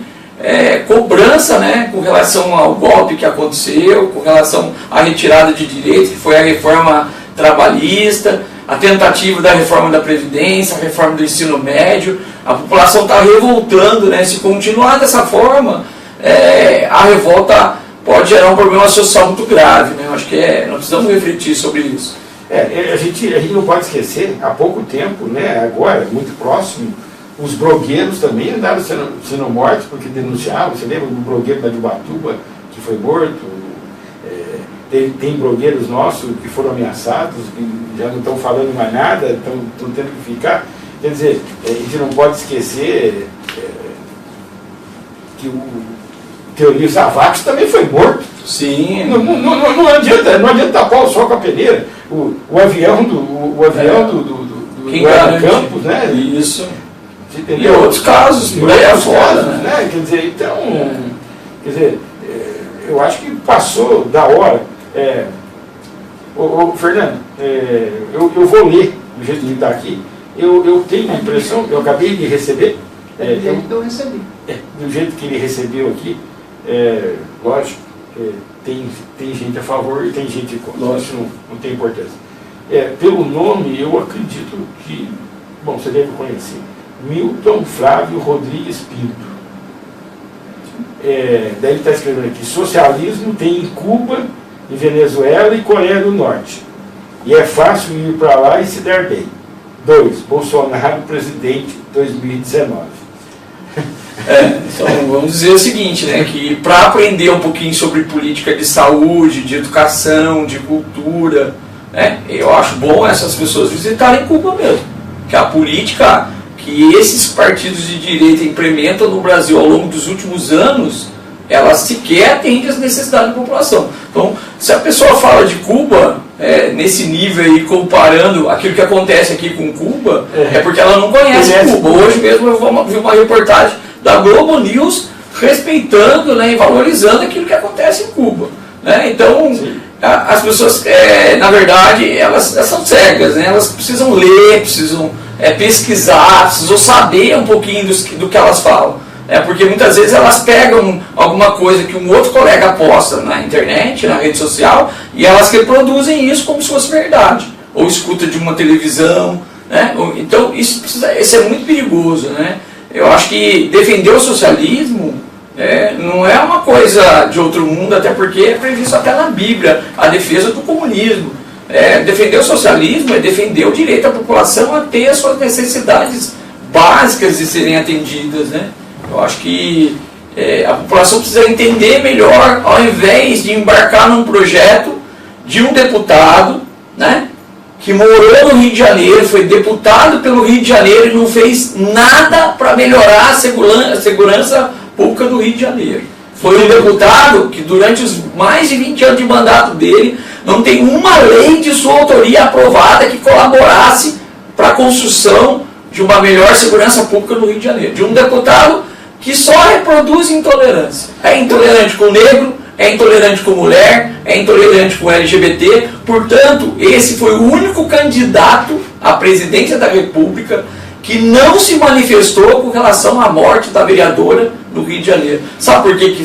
cobrança, né, com relação ao golpe que aconteceu, com relação à retirada de direitos, que foi a reforma trabalhista, a tentativa da reforma da Previdência, a reforma do ensino médio. A população está revoltando, né? Se continuar dessa forma, a revolta pode gerar um problema social muito grave, né? Eu acho que nós precisamos refletir sobre isso. A gente não pode esquecer, há pouco tempo, né, agora, muito próximo, os blogueiros também andaram sendo mortos porque denunciavam. Você lembra do blogueiro da Ubatuba que foi morto? Tem blogueiros nossos que foram ameaçados, que já não estão falando mais nada, estão tendo que ficar. Quer dizer, a gente não pode esquecer que o Teori Zavascki também foi morto. Sim. Não adianta tapar o sol com a peneira. O avião do Campos, né? Isso. E outros casos, por aí afora, né? Quer dizer, então, eu acho que passou da hora. Fernando, eu vou ler do jeito que está aqui. Eu tenho a impressão, eu acabei de receber. Eu recebi. Do jeito que ele recebeu aqui, lógico, tem gente a favor e tem gente contra. Isso não tem importância. Pelo nome, eu acredito que, bom, você deve conhecer, Milton Flávio Rodrigues Pinto. Daí ele está escrevendo aqui: socialismo tem em Cuba, em Venezuela e Coreia do Norte. E é fácil ir para lá e se dar bem. 2. Bolsonaro presidente 2019. Então vamos dizer o seguinte, né, que para aprender um pouquinho sobre política de saúde, de educação, de cultura, né, eu acho bom essas pessoas visitarem Cuba mesmo. Que a política que esses partidos de direita implementam no Brasil ao longo dos últimos anos, ela sequer atende às necessidades da população. Então, se a pessoa fala de Cuba, nesse nível aí, comparando aquilo que acontece aqui com Cuba, é porque ela não conhece Cuba. Hoje mesmo eu vi uma reportagem da Globo News respeitando, né, e valorizando aquilo que acontece em Cuba. Né? Então, as pessoas, na verdade, elas são cegas, né? Elas precisam ler, precisam pesquisar, precisam saber um pouquinho do que elas falam. Porque muitas vezes elas pegam alguma coisa que um outro colega posta na internet, na rede social, e elas reproduzem isso como se fosse verdade, ou escuta de uma televisão, né? Então isso é muito perigoso, né? Eu acho que defender o socialismo não é uma coisa de outro mundo, até porque é previsto até na Bíblia a defesa do comunismo. Defender o socialismo é defender o direito da população a ter as suas necessidades básicas de serem atendidas, né? Eu acho que a população precisa entender melhor, ao invés de embarcar num projeto de um deputado, né, que morou no Rio de Janeiro, foi deputado pelo Rio de Janeiro e não fez nada para melhorar a segurança pública do Rio de Janeiro. Foi um deputado que durante os mais de 20 anos de mandato dele não tem uma lei de sua autoria aprovada que colaborasse para a construção de uma melhor segurança pública no Rio de Janeiro. De um deputado que só reproduz intolerância. É intolerante com negro, é intolerante com mulher, é intolerante com LGBT. Portanto, esse foi o único candidato à presidência da República que não se manifestou com relação à morte da vereadora no Rio de Janeiro. Sabe por que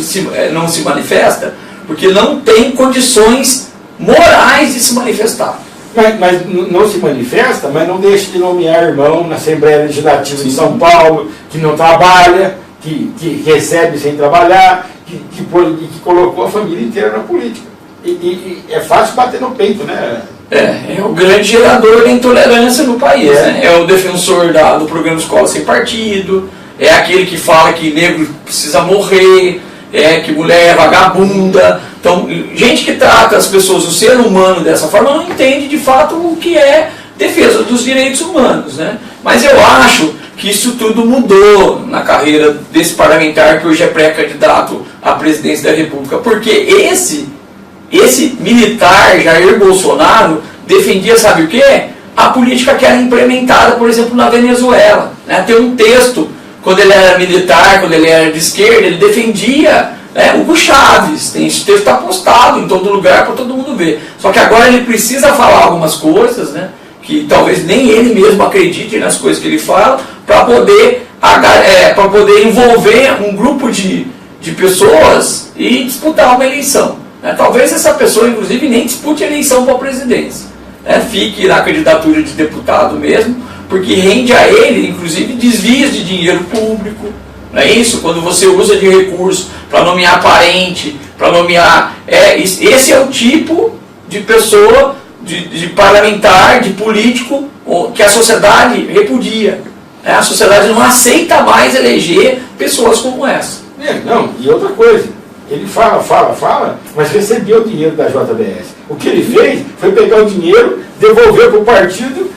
não se manifesta? Porque não tem condições morais de se manifestar. Mas não se manifesta, mas não deixa de nomear irmão na Assembleia Legislativa de São Paulo, que não trabalha, que recebe sem trabalhar, que colocou a família inteira na política. E é fácil bater no peito, né? É o grande gerador da intolerância no país, né? É o defensor do programa Escola Sem Partido, é aquele que fala que negro precisa morrer, que mulher é vagabunda. Então, gente que trata as pessoas, o ser humano dessa forma, não entende de fato o que é defesa dos direitos humanos, né? Mas eu acho que isso tudo mudou na carreira desse parlamentar que hoje é pré-candidato à presidência da República, porque esse militar, Jair Bolsonaro, defendia, sabe o quê? A política que era implementada, por exemplo, na Venezuela. Né? Tem um texto, quando ele era militar, quando ele era de esquerda, ele defendia Hugo Chaves, esse texto está postado em todo lugar para todo mundo ver. Só que agora ele precisa falar algumas coisas, né, que talvez nem ele mesmo acredite nas coisas que ele fala, para poder envolver um grupo de pessoas e disputar uma eleição. Talvez essa pessoa, inclusive, nem dispute a eleição para a presidência. Fique na candidatura de deputado mesmo, porque rende a ele, inclusive, desvios de dinheiro público. Não é isso? Quando você usa de recurso para nomear parente, para nomear... esse é o tipo de pessoa, de parlamentar, de político, que a sociedade repudia. A sociedade não aceita mais eleger pessoas como essa. Não, e outra coisa, ele fala, mas recebeu o dinheiro da JBS. O que ele fez foi pegar o dinheiro, devolver para o partido,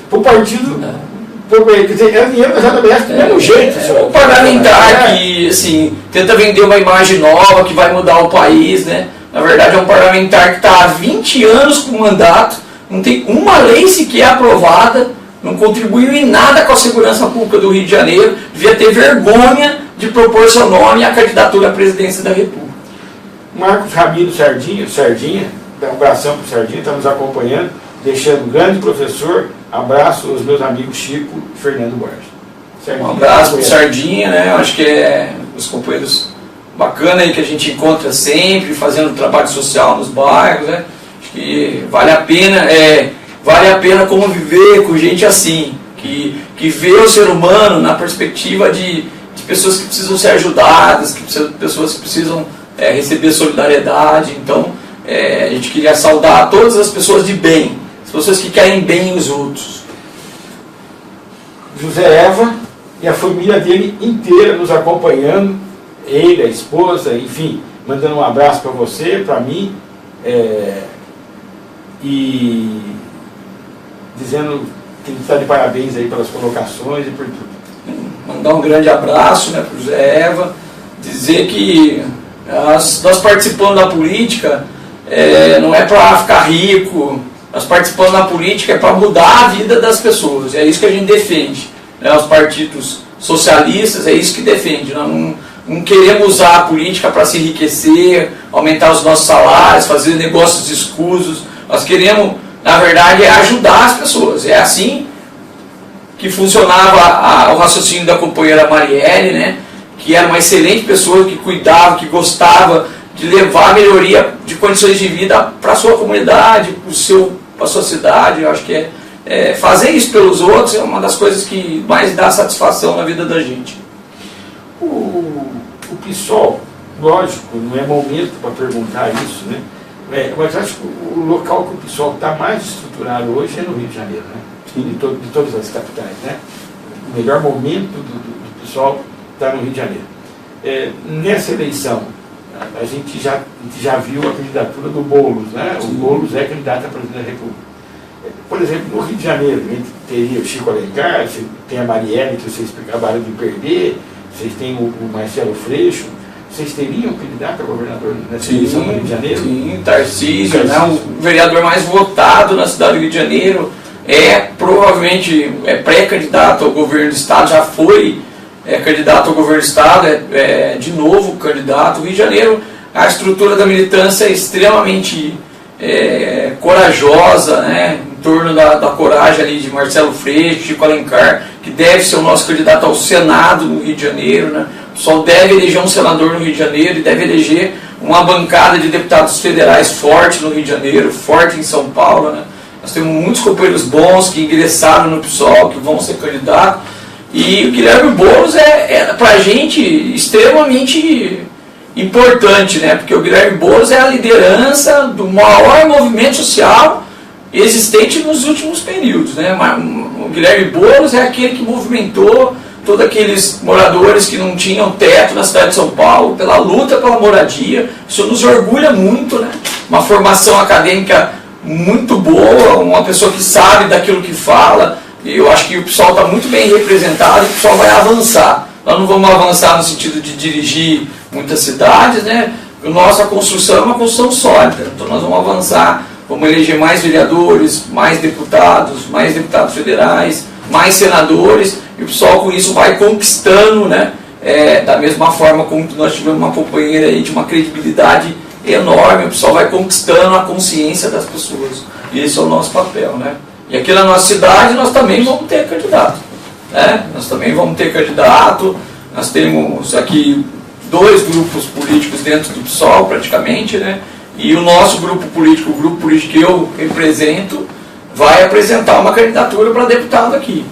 quer dizer, é o dinheiro da JBS do mesmo jeito. Um parlamentar que assim, tenta vender uma imagem nova, que vai mudar o país, né? Na verdade é um parlamentar que está há 20 anos com mandato, não tem uma lei sequer aprovada, não contribuiu em nada com a segurança pública do Rio de Janeiro, devia ter vergonha de propor seu nome à candidatura à presidência da República. Marcos Ramiro Sardinha, dá um abração para o Sardinha, está nos acompanhando, deixando um grande professor, abraço aos meus amigos Chico e Fernando Borges. Um abraço para o Sardinha, né? Acho que é os companheiros bacanas aí que a gente encontra sempre, fazendo trabalho social nos bairros, né? Acho que vale a pena conviver com gente assim, que vê o ser humano na perspectiva de pessoas que precisam ser ajudadas, pessoas que precisam receber solidariedade. Então, a gente queria saudar todas as pessoas de bem, as pessoas que querem bem os outros. José Eva e a família dele inteira nos acompanhando, ele, a esposa, enfim, mandando um abraço para você, para mim, e dizendo que ele está de parabéns aí pelas colocações e por tudo. Mandar um grande abraço, né, para o José Eva, dizer que nós participando da política não é para ficar rico, nós participando da política é para mudar a vida das pessoas, é isso que a gente defende, né, os partidos socialistas é isso que defende, nós não queremos usar a política para se enriquecer, aumentar os nossos salários, fazer negócios escusos, nós queremos, na verdade, ajudar as pessoas, é assim que funcionava o raciocínio da companheira Marielle, né, que era uma excelente pessoa, que cuidava, que gostava de levar a melhoria de condições de vida para a sua comunidade, para a sua cidade. Eu acho que fazer isso pelos outros é uma das coisas que mais dá satisfação na vida da gente. O PSOL, lógico, não é momento para perguntar isso, né? Mas acho que o local que o PSOL está mais estruturado hoje é no Rio de Janeiro, né? De todas as capitais, né? O melhor momento do PSOL está no Rio de Janeiro. Nessa eleição, a gente já viu a candidatura do Boulos, né? O Boulos é candidato a presidente da República. Por exemplo, no Rio de Janeiro, a gente teria o Chico Alencar, você tem a Marielle, que vocês acabaram de perder, vocês têm o Marcelo Freixo. Vocês teriam candidato a governador nessa eleição no Rio de Janeiro? Sim, Tarcísio, né? O vereador mais votado na cidade do Rio de Janeiro, provavelmente pré-candidato ao governo do Estado, já foi candidato ao governo do Estado, de novo candidato. O Rio de Janeiro, a estrutura da militância é extremamente corajosa, né? Em torno da coragem ali de Marcelo Freixo, Chico Alencar, que deve ser o nosso candidato ao Senado no Rio de Janeiro, né? O PSOL deve eleger um senador no Rio de Janeiro e deve eleger uma bancada de deputados federais forte no Rio de Janeiro, forte em São Paulo, né? Nós temos muitos companheiros bons que ingressaram no PSOL, que vão ser candidatos. E o Guilherme Boulos para a gente, extremamente importante, né? Porque o Guilherme Boulos é a liderança do maior movimento social existente nos últimos períodos, né? O Guilherme Boulos é aquele que movimentou todos aqueles moradores que não tinham teto na cidade de São Paulo, pela luta pela moradia. Isso nos orgulha muito, né? Uma formação acadêmica muito boa, uma pessoa que sabe daquilo que fala. E eu acho que o PSOL está muito bem representado e o PSOL vai avançar. Nós não vamos avançar no sentido de dirigir muitas cidades, né? Nossa construção é uma construção sólida, então nós vamos avançar, vamos eleger mais vereadores, mais deputados federais, mais senadores, e o PSOL com isso vai conquistando, né, da mesma forma como nós tivemos uma companheira aí de uma credibilidade enorme, o pessoal vai conquistando a consciência das pessoas. E esse é o nosso papel, né? E aqui na nossa cidade nós também vamos ter candidato, né? Nós também vamos ter candidato, nós temos aqui 2 grupos políticos dentro do PSOL praticamente, né? E o nosso grupo político, o grupo político que eu represento, vai apresentar uma candidatura para deputado aqui.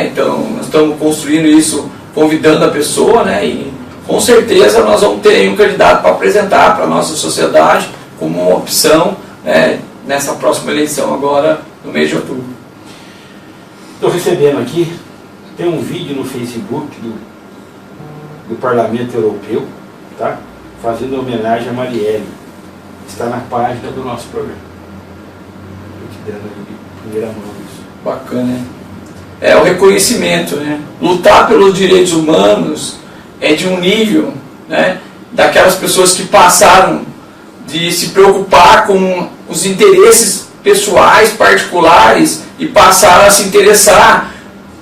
Então nós estamos construindo isso, convidando a pessoa, né? E com certeza nós vamos ter um candidato para apresentar para a nossa sociedade como uma opção, né, nessa próxima eleição agora no mês de outubro. Estou recebendo aqui, tem um vídeo no Facebook do Parlamento Europeu, tá? Fazendo homenagem a Marielle. Está na página do nosso programa. Estou te dando aí de primeira mão isso. Bacana, né? É o reconhecimento, né? Lutar pelos direitos humanos é de um nível, né, daquelas pessoas que passaram de se preocupar com os interesses pessoais, particulares, e passaram a se interessar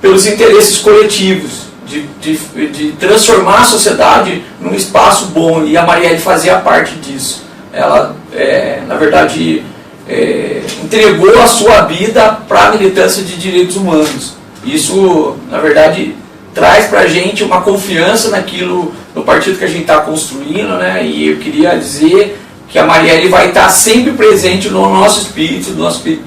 pelos interesses coletivos, de transformar a sociedade num espaço bom, e a Marielle fazia parte disso. Ela, na verdade, entregou a sua vida para a militância de direitos humanos. Isso, na verdade, traz para a gente uma confiança naquilo, no partido que a gente está construindo, né? E eu queria dizer que a Marielle vai estar sempre presente no nosso espírito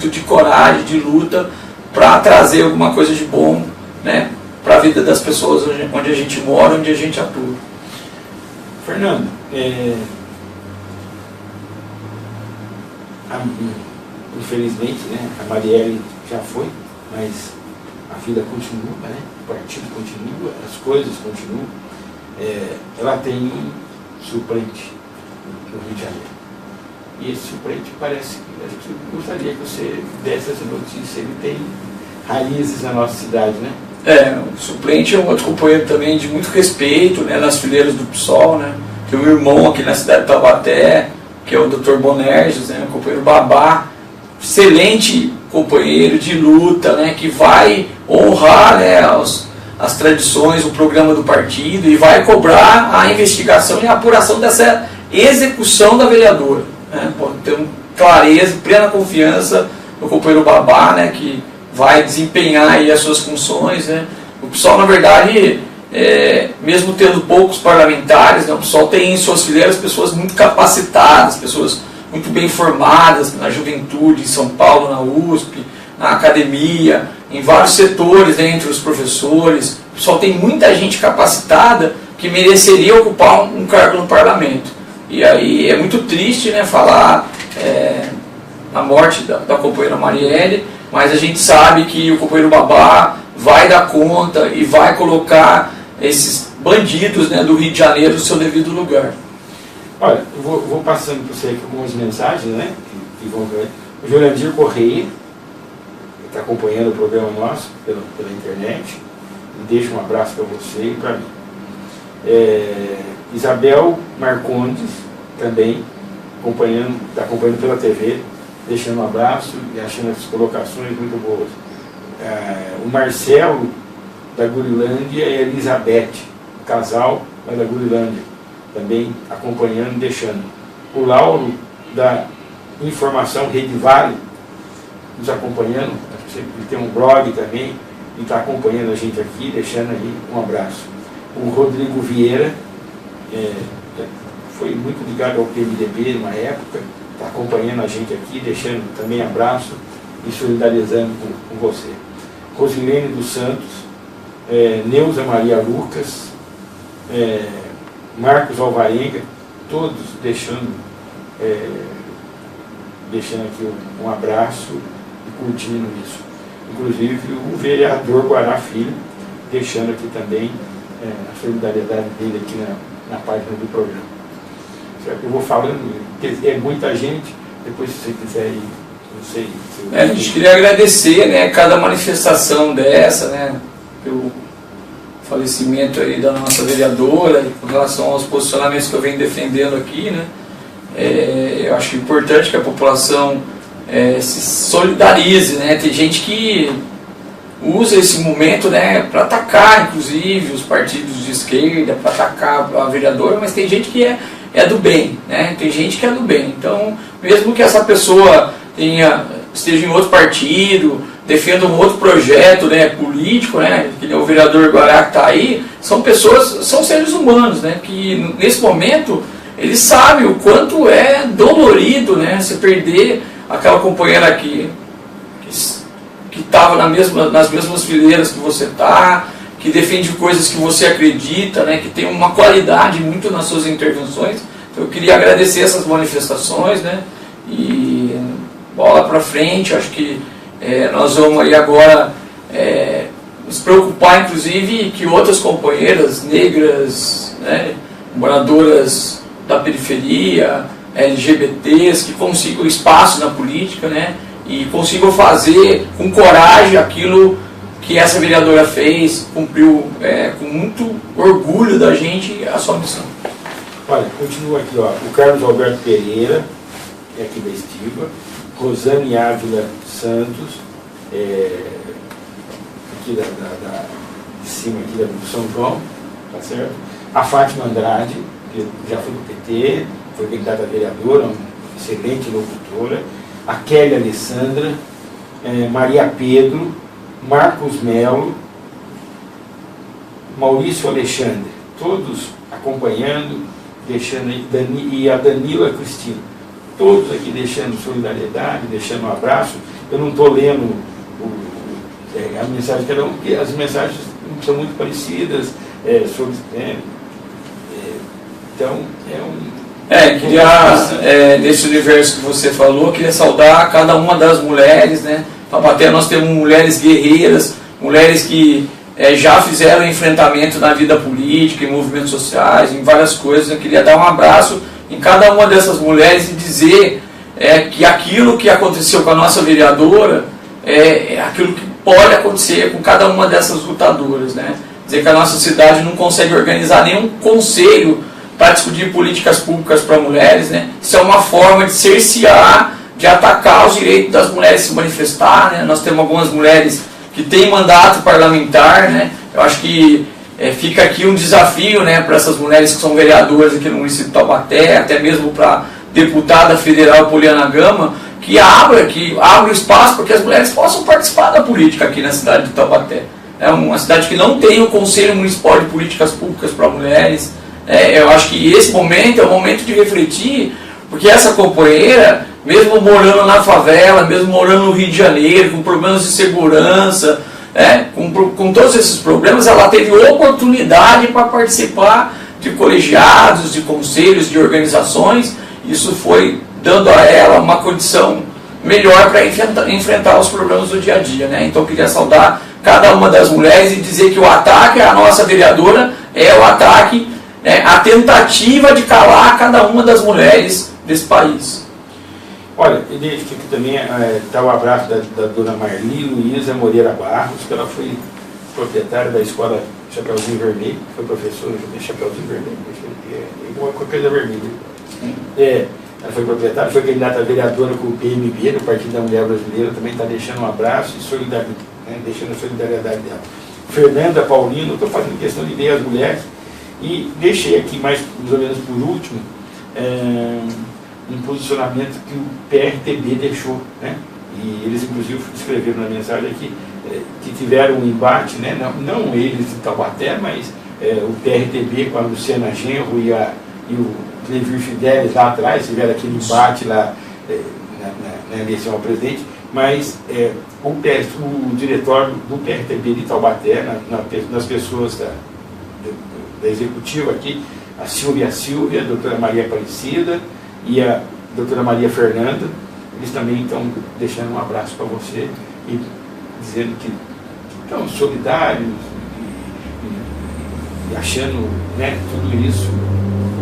de coragem, de luta, para trazer alguma coisa de bom, né, para a vida das pessoas onde a gente mora, onde a gente atua. Fernando, infelizmente, né, a Marielle já foi, mas a vida continua, né? O partido continua, as coisas continuam. Ela tem um suplente no Rio de Janeiro. E esse suplente parece que, eu gostaria que você desse essa notícia, ele tem raízes na nossa cidade, né? O suplente é um outro companheiro também de muito respeito, né, nas fileiras do PSOL, né? Tem um irmão aqui na cidade de Taubaté, que é o Dr. Bonerges, né, um companheiro Babá, excelente companheiro de luta, né, que vai honrar, né, as tradições, o programa do partido, e vai cobrar a investigação e a apuração dessa execução da vereadora, né? Ter clareza, plena confiança no companheiro Babá, né, que vai desempenhar aí as suas funções, né? O PSOL, na verdade, mesmo tendo poucos parlamentares, né, o PSOL tem em suas fileiras pessoas muito capacitadas, pessoas muito bem formadas na juventude, em São Paulo, na USP, na academia, em vários setores, né, entre os professores. O PSOL tem muita gente capacitada que mereceria ocupar um cargo no parlamento. E aí é muito triste, né, falar a morte da companheira Marielle, mas a gente sabe que o companheiro Babá vai dar conta e vai colocar esses bandidos, né, do Rio de Janeiro no seu devido lugar. Olha, eu vou passando para você aqui algumas mensagens, né, que vão ver. O Jurandir Correia está acompanhando o programa nosso pela internet, e deixa um abraço para você e para mim. Isabel Marcondes também está acompanhando pela TV, deixando um abraço e achando as colocações muito boas. O Marcelo da Gurilândia e a Elizabeth, o casal da Gurilândia, também acompanhando e deixando. O Lauro da Informação Rede Vale nos acompanhando, ele tem um blog também e está acompanhando a gente aqui, deixando aí um abraço. O Rodrigo Vieira foi muito ligado ao PMDB numa época, está acompanhando a gente aqui, deixando também abraço e solidarizando com você. Rosilene dos Santos, Neuza Maria Lucas, Marcos Alvarenga, todos deixando aqui um abraço e curtindo isso. Inclusive o vereador Guará Filho, deixando aqui também a solidariedade dele aqui na página do programa. Certo? Eu vou falando, é muita gente, depois se você quiser ir, não sei. A gente queria agradecer, né, cada manifestação dessa, né, pelo falecimento aí da nossa vereadora, com relação aos posicionamentos que eu venho defendendo aqui, né. Eu acho importante que a população se solidarize, né. Tem gente que usa esse momento, né, para atacar, inclusive, os partidos de esquerda, para atacar a vereadora, mas tem gente que é do bem, né? Tem gente que é do bem. Então, mesmo que essa pessoa esteja em outro partido, defenda um outro projeto, né, político, né, que é o vereador Guará que está aí, são pessoas, são seres humanos, né, que nesse momento eles sabem o quanto é dolorido, né, você perder aquela companheira que estava nas mesmas fileiras que você está, que defende coisas que você acredita, né, que tem uma qualidade muito nas suas intervenções. Então, eu queria agradecer essas manifestações, né, e bola para frente. Acho que nós vamos aí agora nos preocupar, inclusive, que outras companheiras negras, né, moradoras da periferia, LGBTs, que consigam espaço na política, né, e consigam fazer com coragem aquilo que essa vereadora fez, cumpriu com muito orgulho da gente a sua missão. Olha, continua aqui, ó, o Carlos Alberto Pereira, aqui da Estiva, Rosane Ávila Santos, aqui de cima aqui do São João, tá certo? A Fátima Andrade, que já foi do PT, foi candidata a vereadora, uma excelente locutora, a Kelly Alessandra, Maria Pedro, Marcos Melo, Maurício Alexandre, todos acompanhando, deixando aí, e a Danila Cristina, todos aqui deixando solidariedade, deixando um abraço. Eu não estou lendo a mensagem de cada um, porque as mensagens são muito parecidas, então queria, nesse universo que você falou, queria saudar cada uma das mulheres, né? Taubaté nós temos mulheres guerreiras, mulheres que já fizeram enfrentamento na vida política, em movimentos sociais, em várias coisas. Eu queria dar um abraço em cada uma dessas mulheres e dizer que aquilo que aconteceu com a nossa vereadora é aquilo que pode acontecer com cada uma dessas lutadoras, né? Dizer que a nossa cidade não consegue organizar nenhum conselho para discutir políticas públicas para mulheres, né? Isso é uma forma de cercear, de atacar os direitos das mulheres se manifestar, né? Nós temos algumas mulheres que têm mandato parlamentar, né? Eu acho que fica aqui um desafio, né, para essas mulheres que são vereadoras aqui no município de Taubaté, até mesmo para a deputada federal Poliana Gama, que abra o espaço para que as mulheres possam participar da política aqui na cidade de Taubaté. É uma cidade que não tem o Conselho Municipal de Políticas Públicas para mulheres. Eu acho que esse momento é o momento de refletir, porque essa companheira, mesmo morando na favela, mesmo morando no Rio de Janeiro, com problemas de segurança, com todos esses problemas, ela teve oportunidade para participar de colegiados, de conselhos, de organizações. Isso foi dando a ela uma condição melhor para enfrentar os problemas do dia a dia, né? Então eu queria saudar cada uma das mulheres e dizer que o ataque à nossa vereadora é o ataque, a tentativa de calar cada uma das mulheres desse país. Olha, aqui também está o abraço da dona Marli Luísa Moreira Barros, que ela foi proprietária da escola Chapeuzinho Vermelho, foi professora de Chapeuzinho Vermelho, igual com a coisa vermelha. Ela foi proprietária, foi candidata a vereadora com o PMB, do Partido da Mulher Brasileira, também está deixando um abraço e solidariedade, deixando a solidariedade dela. Fernanda Paulino, estou fazendo questão de ler as mulheres, e deixei aqui mais ou menos por último, um posicionamento que o PRTB deixou, né? E eles inclusive escreveram na mensagem aqui que tiveram um embate, né? Não eles de Taubaté, mas o PRTB com a Luciana Genro e o Levir Fidelis lá atrás, tiveram aquele embate lá na eleição ao presidente, mas o diretório do PRTB de Taubaté, nas pessoas da executiva aqui, a Silvia, a doutora Maria Aparecida e a doutora Maria Fernanda, eles também estão deixando um abraço para você e dizendo que estão solidários e achando, né, tudo isso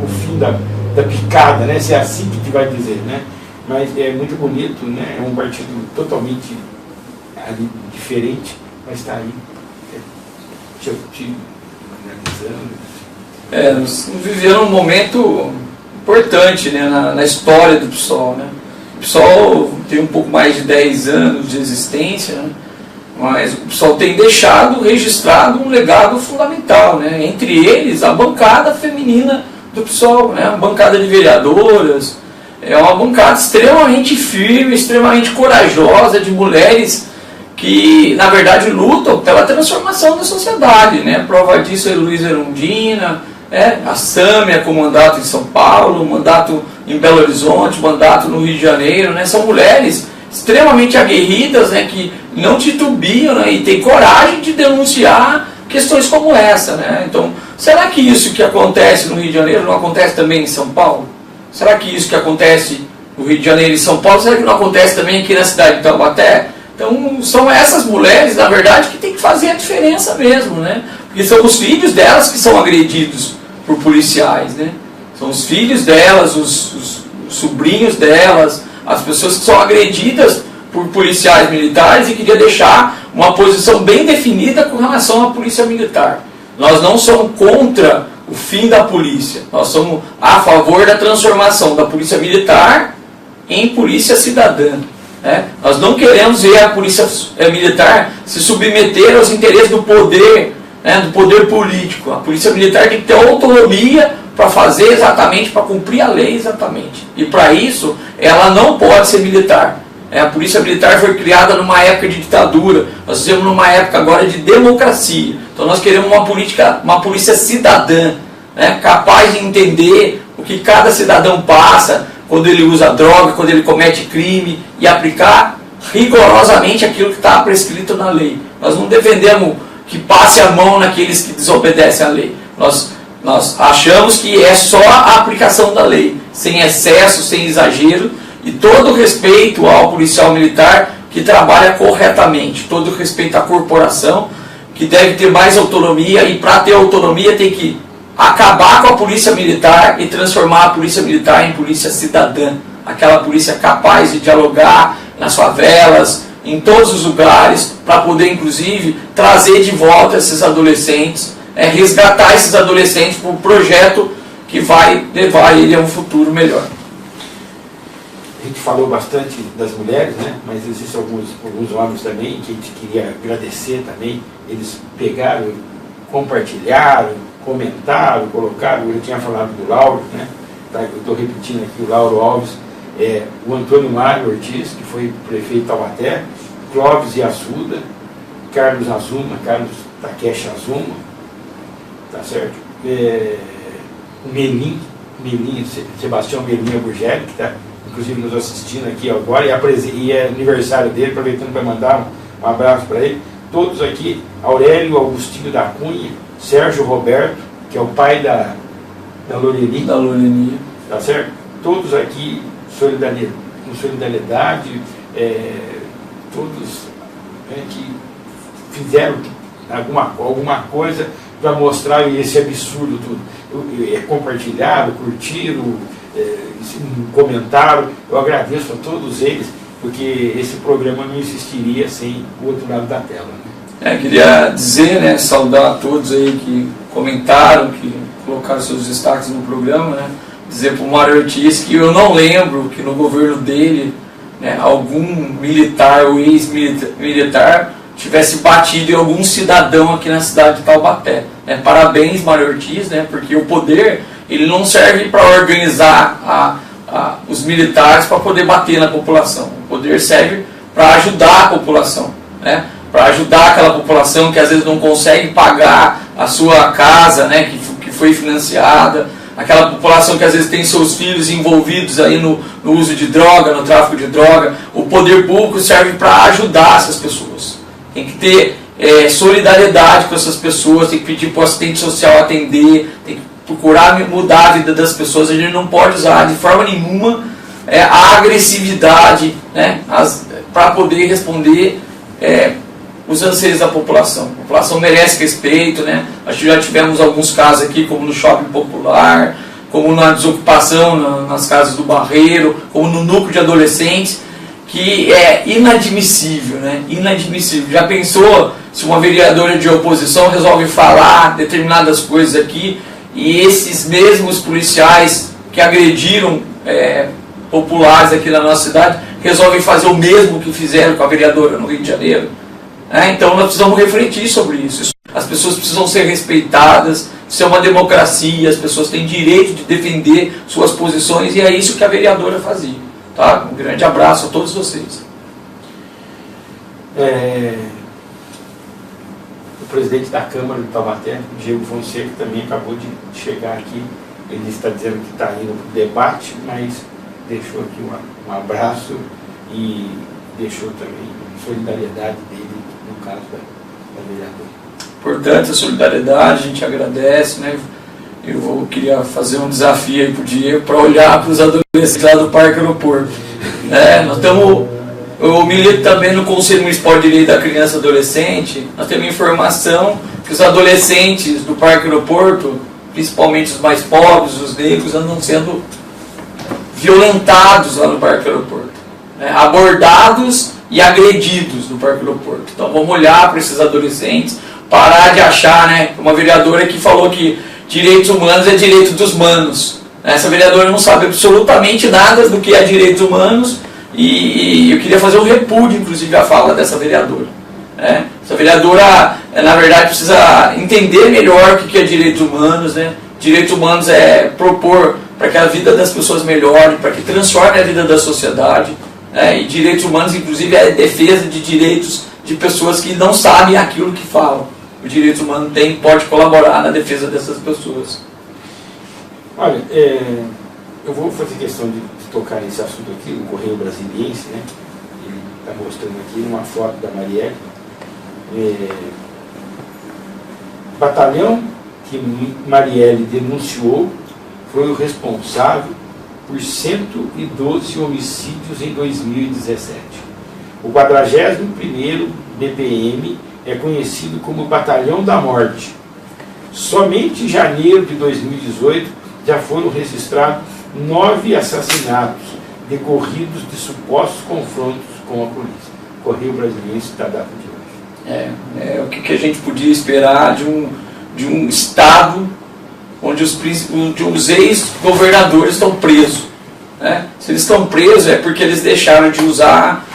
o fim da picada, né, se é assim que vai dizer, né? Mas é muito bonito, né? É um partido totalmente diferente, mas está aí analisando. Nós vivemos um momento importante, né, na história do PSOL, né? O PSOL tem um pouco mais de 10 anos de existência, né? mas o pessoal tem deixado registrado um legado fundamental, né? Entre eles a bancada feminina do PSOL, né? A bancada de vereadoras, é uma bancada extremamente firme, extremamente corajosa, de mulheres que na verdade lutam pela transformação da sociedade, né? Prova disso é Luísa Erundina, a Sâmia com mandato em São Paulo, mandato em Belo Horizonte, mandato no Rio de Janeiro, né? São mulheres extremamente aguerridas, né? Que não titubeam, né? E têm coragem de denunciar questões como essa, né? Então, será que isso que acontece no Rio de Janeiro não acontece também em São Paulo? Será que isso que acontece no Rio de Janeiro e São Paulo, será que não acontece também aqui na cidade de Taubaté? Então, são essas mulheres, na verdade, que tem que fazer a diferença mesmo, né? Porque são os filhos delas que são agredidos por policiais, né? São os filhos delas, os sobrinhos delas, as pessoas que são agredidas por policiais militares, e queria deixar uma posição bem definida com relação à polícia militar. Nós não somos contra o fim da polícia, nós somos a favor da transformação da polícia militar em polícia cidadã. Nós não queremos ver a polícia militar se submeter aos interesses do poder, do poder político. A polícia militar tem que ter autonomia para fazer exatamente, para cumprir a lei exatamente. E para isso, ela não pode ser militar. A polícia militar foi criada numa época de ditadura, nós estamos numa época agora de democracia. Então nós queremos uma polícia cidadã, capaz de entender o que cada cidadão passa quando ele usa droga, quando ele comete crime, e aplicar rigorosamente aquilo que está prescrito na lei. Nós não defendemos que passe a mão naqueles que desobedecem à lei. Nós achamos que é só a aplicação da lei, sem excesso, sem exagero, e todo respeito ao policial militar que trabalha corretamente, todo respeito à corporação, que deve ter mais autonomia, e para ter autonomia tem que acabar com a polícia militar e transformar a polícia militar em polícia cidadã, aquela polícia capaz de dialogar nas favelas, em todos os lugares, para poder inclusive trazer de volta esses adolescentes, resgatar esses adolescentes para um projeto que vai levar ele a um futuro melhor. A gente falou bastante das mulheres, né? Mas existem alguns homens também que a gente queria agradecer também. Eles pegaram, compartilharam, comentaram, colocaram. Eu já tinha falado do Lauro, né? Eu estou repetindo aqui o Lauro Alves, o Antônio Mário Ortiz, que foi prefeito de Taubaté, Clóvis Yassuda, Carlos Azuma, Carlos Takeshi Azuma, tá certo? O Melim, Sebastião Melim Aburgelli, que está inclusive nos assistindo aqui agora, e é aniversário dele, aproveitando para mandar um abraço para ele. Todos aqui, Aurélio Augustinho da Cunha, Sérgio Roberto, que é o pai da Loreni, tá certo? Todos aqui com solidariedade, todos que fizeram alguma coisa para mostrar esse absurdo tudo. Compartilharam, curtiram, comentaram. Eu agradeço a todos eles, porque esse programa não existiria sem o outro lado da tela, né? Queria dizer, né, saudar a todos aí que comentaram, que colocaram seus destaques no programa, né? Dizer para o Mário Ortiz que eu não lembro que no governo dele, né, algum militar ou ex-militar tivesse batido em algum cidadão aqui na cidade de Taubaté. Parabéns, Mário Ortiz, né, porque o poder ele não serve para organizar os militares para poder bater na população. O poder serve para ajudar a população, né, para ajudar aquela população que às vezes não consegue pagar a sua casa, né, que foi financiada, aquela população que às vezes tem seus filhos envolvidos aí no uso de droga, no tráfico de droga. O poder público serve para ajudar essas pessoas. Tem que ter solidariedade com essas pessoas, tem que pedir para o assistente social atender, tem que procurar mudar a vida das pessoas. A gente não pode usar de forma nenhuma a agressividade, né, para poder responder os anseios da população. A população merece respeito, né? Nós já tivemos alguns casos aqui, como no Shopping Popular, como na desocupação nas casas do Barreiro, como no núcleo de adolescentes, que é inadmissível, né? Inadmissível. Já pensou se uma vereadora de oposição resolve falar determinadas coisas aqui e esses mesmos policiais que agrediram populares aqui na nossa cidade resolvem fazer o mesmo que fizeram com a vereadora no Rio de Janeiro? Então nós precisamos refletir sobre isso. As pessoas precisam ser respeitadas, isso é uma democracia, as pessoas têm direito de defender suas posições e é isso que a vereadora fazia. Tá? Um grande abraço a todos vocês. O presidente da Câmara de Taubaté, Diego Fonseca, também acabou de chegar aqui. Ele está dizendo que está indo para o debate, mas deixou aqui um abraço e deixou também solidariedade dele no caso da vereadora. Importante a solidariedade, a gente agradece, né? Eu queria fazer um desafio aí para o Diego para olhar para os adolescentes lá do Parque Aeroporto. Nós estamos, eu milito também no Conselho Municipal de Direito da Criança e Adolescente. Nós temos informação que os adolescentes do Parque Aeroporto, principalmente os mais pobres, os negros, andam sendo violentados lá no Parque Aeroporto, abordados e agredidos no Parque Aeroporto. Então vamos olhar para esses adolescentes, parar de achar, uma vereadora que falou que direitos humanos é direito dos manos. Essa vereadora não sabe absolutamente nada do que é direitos humanos e eu queria fazer um repúdio, inclusive, à fala dessa vereadora. Essa vereadora, na verdade, precisa entender melhor o que é direitos humanos. Direitos humanos é propor para que a vida das pessoas melhore, para que transforme a vida da sociedade. E direitos humanos, inclusive, é defesa de direitos de pessoas que não sabem aquilo que falam. O direito humano pode colaborar na defesa dessas pessoas. Olha, eu vou fazer questão de tocar nesse assunto aqui, o Correio Brasiliense, ele está mostrando aqui uma foto da Marielle. Batalhão que Marielle denunciou foi o responsável por 112 homicídios em 2017. O 41º BPM é conhecido como Batalhão da Morte. Somente em janeiro de 2018 já foram registrados 9 assassinatos decorridos de supostos confrontos com a polícia. Correio Brasiliense da data de hoje. O que a gente podia esperar de um Estado onde os ex-governadores estão presos. Se eles estão presos é porque eles deixaram de usar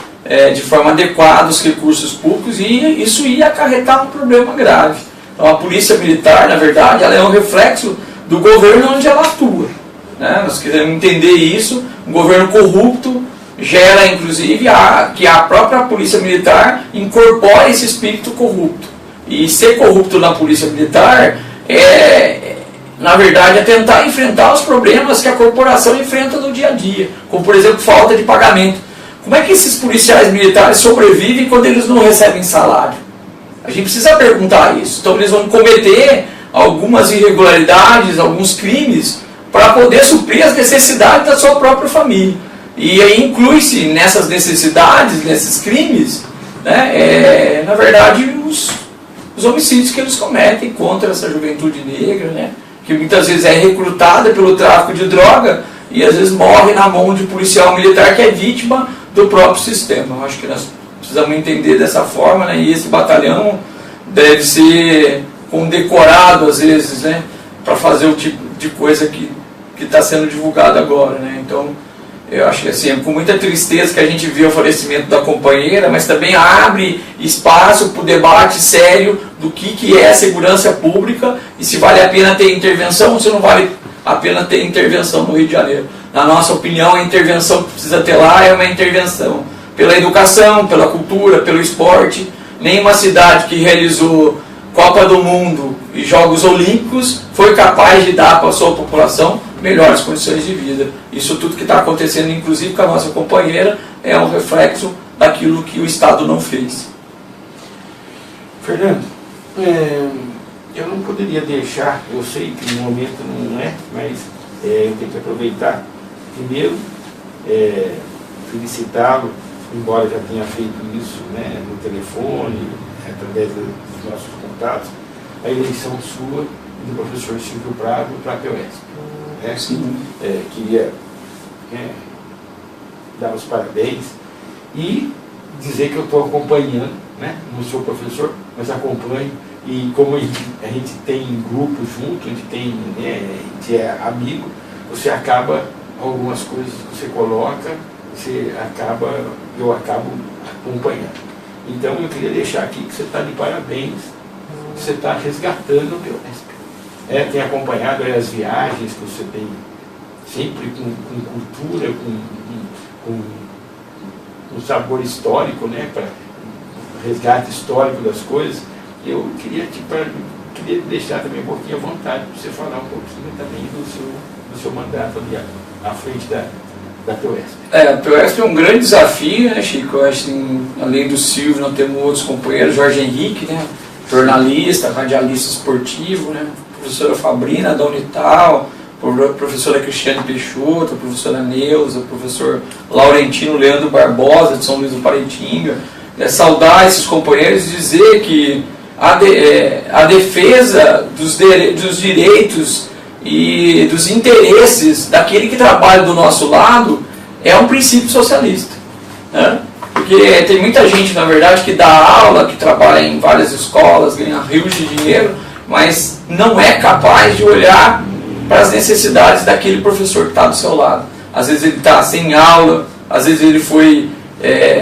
de forma adequada os recursos públicos e isso ia acarretar um problema grave. Então a polícia militar, na verdade, ela é um reflexo do governo onde ela atua. Nós queremos entender isso. Um governo corrupto gera, inclusive, que a própria polícia militar incorpore esse espírito corrupto. E ser corrupto na polícia militar na verdade, é tentar enfrentar os problemas que a corporação enfrenta no dia a dia, como, por exemplo, falta de pagamento. Como é que esses policiais militares sobrevivem quando eles não recebem salário? A gente precisa perguntar isso. Então, eles vão cometer algumas irregularidades, alguns crimes, para poder suprir as necessidades da sua própria família. E aí inclui-se nessas necessidades, nesses crimes, na verdade, os homicídios que eles cometem contra essa juventude negra, que muitas vezes é recrutada pelo tráfico de droga e às vezes morre na mão de um policial militar que é vítima do próprio sistema. Eu acho que nós precisamos entender dessa forma, e esse batalhão deve ser condecorado às vezes, para fazer o tipo de coisa que está sendo divulgado agora. Então, eu acho que assim, é com muita tristeza que a gente vê o falecimento da companheira, mas também abre espaço para o debate sério do que é a segurança pública e se vale a pena ter intervenção ou se não vale a pena ter intervenção no Rio de Janeiro. Na nossa opinião, a intervenção que precisa ter lá é uma intervenção pela educação, pela cultura, pelo esporte. Nenhuma cidade que realizou Copa do Mundo e Jogos Olímpicos foi capaz de dar para a sua população melhores condições de vida. Isso tudo que está acontecendo, inclusive com a nossa companheira, é um reflexo daquilo que o Estado não fez. Fernando, eu não poderia deixar, eu sei que no momento não mas eu tenho que aproveitar. Primeiro, felicitá-lo, embora já tenha feito isso no telefone, através dos nossos contatos, a eleição sua e do professor Silvio Prado para a POESP. Queria dar os parabéns e dizer que eu estou acompanhando, não sou professor, mas acompanho, e como a gente tem grupo junto, a gente é amigo, você acaba, algumas coisas que você coloca, eu acabo acompanhando. Então eu queria deixar aqui que você está de parabéns, que você está resgatando o POSP. Tem acompanhado aí as viagens que você tem, sempre com cultura, com sabor histórico, né, para resgate histórico das coisas. Eu queria deixar também um pouquinho à vontade para você falar um pouquinho também do seu mandato ali à frente da POSP. A POSP é um grande desafio, né, Chico? Eu acho que além do Silvio, nós temos outros companheiros, Jorge Henrique, né, jornalista, radialista esportivo, né, professora Fabrina da Unital, professora Cristiane Peixoto, professora Neuza, professor Laurentino Leandro Barbosa, de São Luís do Paraitinga. Saudar esses companheiros e dizer que a defesa dos direitos e dos interesses daquele que trabalha do nosso lado é um princípio socialista, né? Porque tem muita gente, na verdade, que dá aula, que trabalha em várias escolas, ganha rios de dinheiro, mas não é capaz de olhar para as necessidades daquele professor que está do seu lado. Às vezes ele está sem aula, às vezes ele foi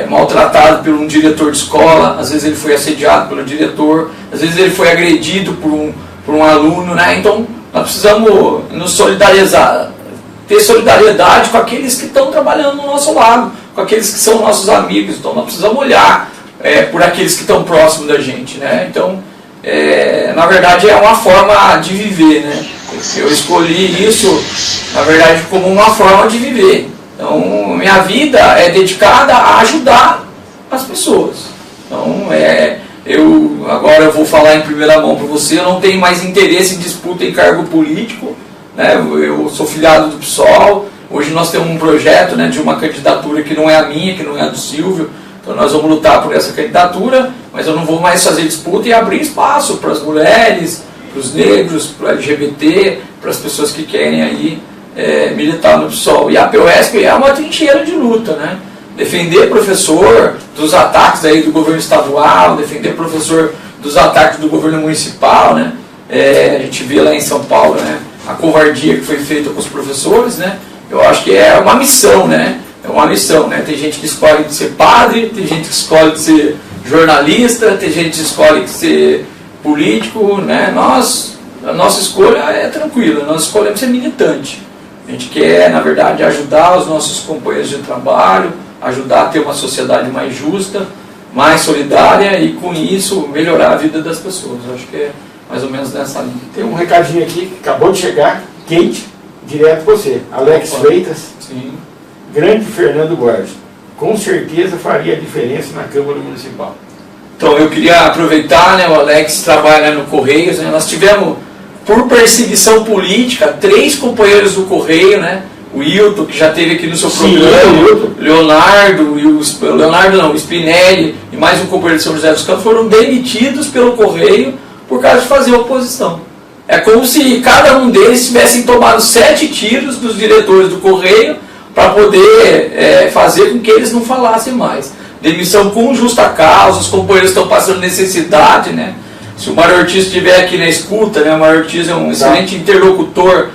maltratado por um diretor de escola, às vezes ele foi assediado pelo diretor, às vezes ele foi agredido por um aluno, né? Então nós precisamos nos solidarizar, ter solidariedade com aqueles que estão trabalhando do nosso lado, com aqueles que são nossos amigos. Então nós precisamos olhar por aqueles que estão próximos da gente, né? Então, na verdade, é uma forma de viver, né? Eu escolhi isso, na verdade, como uma forma de viver. Então, minha vida é dedicada a ajudar as pessoas. Então, agora eu vou falar em primeira mão para você, eu não tenho mais interesse em disputa em cargo político, né? Eu sou filiado do PSOL, hoje nós temos um projeto, né, de uma candidatura que não é a minha, que não é a do Silvio, então nós vamos lutar por essa candidatura, mas eu não vou mais fazer disputa e abrir espaço para as mulheres, para os negros, para o LGBT, para as pessoas que querem aí militar no PSOL. E a POSP é uma trincheira de luta, né? Defender professor dos ataques aí do governo estadual, defender professor dos ataques do governo municipal, né? A gente vê lá em São Paulo, né, a covardia que foi feita com os professores, né? Eu acho que é uma missão, né? É uma missão, né? Tem gente que escolhe de ser padre, tem gente que escolhe de ser jornalista, tem gente que escolhe de ser político, né? A nossa escolha é tranquila, nós escolhemos ser militante. A gente quer, na verdade, ajudar os nossos companheiros de trabalho, ajudar a ter uma sociedade mais justa, mais solidária e, com isso, melhorar a vida das pessoas. Eu acho que é mais ou menos nessa linha. Tem um recadinho aqui que acabou de chegar, quente, direto para você. Alex Freitas, sim. Grande Fernando Borges. Com certeza faria a diferença na Câmara Municipal. Então, eu queria aproveitar, né, o Alex trabalha no Correios, né, nós tivemos, por perseguição política, 3 companheiros do Correio, né, o Hilton, que já esteve aqui no seu programa, Leonardo, o Spinelli e mais um companheiro de São José dos Campos foram demitidos pelo Correio por causa de fazer oposição. É como se cada um deles tivessem tomado 7 tiros dos diretores do Correio para poder fazer com que eles não falassem mais. Demissão com justa causa, os companheiros estão passando necessidade, né? Se o Mário Ortiz estiver aqui na escuta, né? O Mário Ortiz é um excelente interlocutor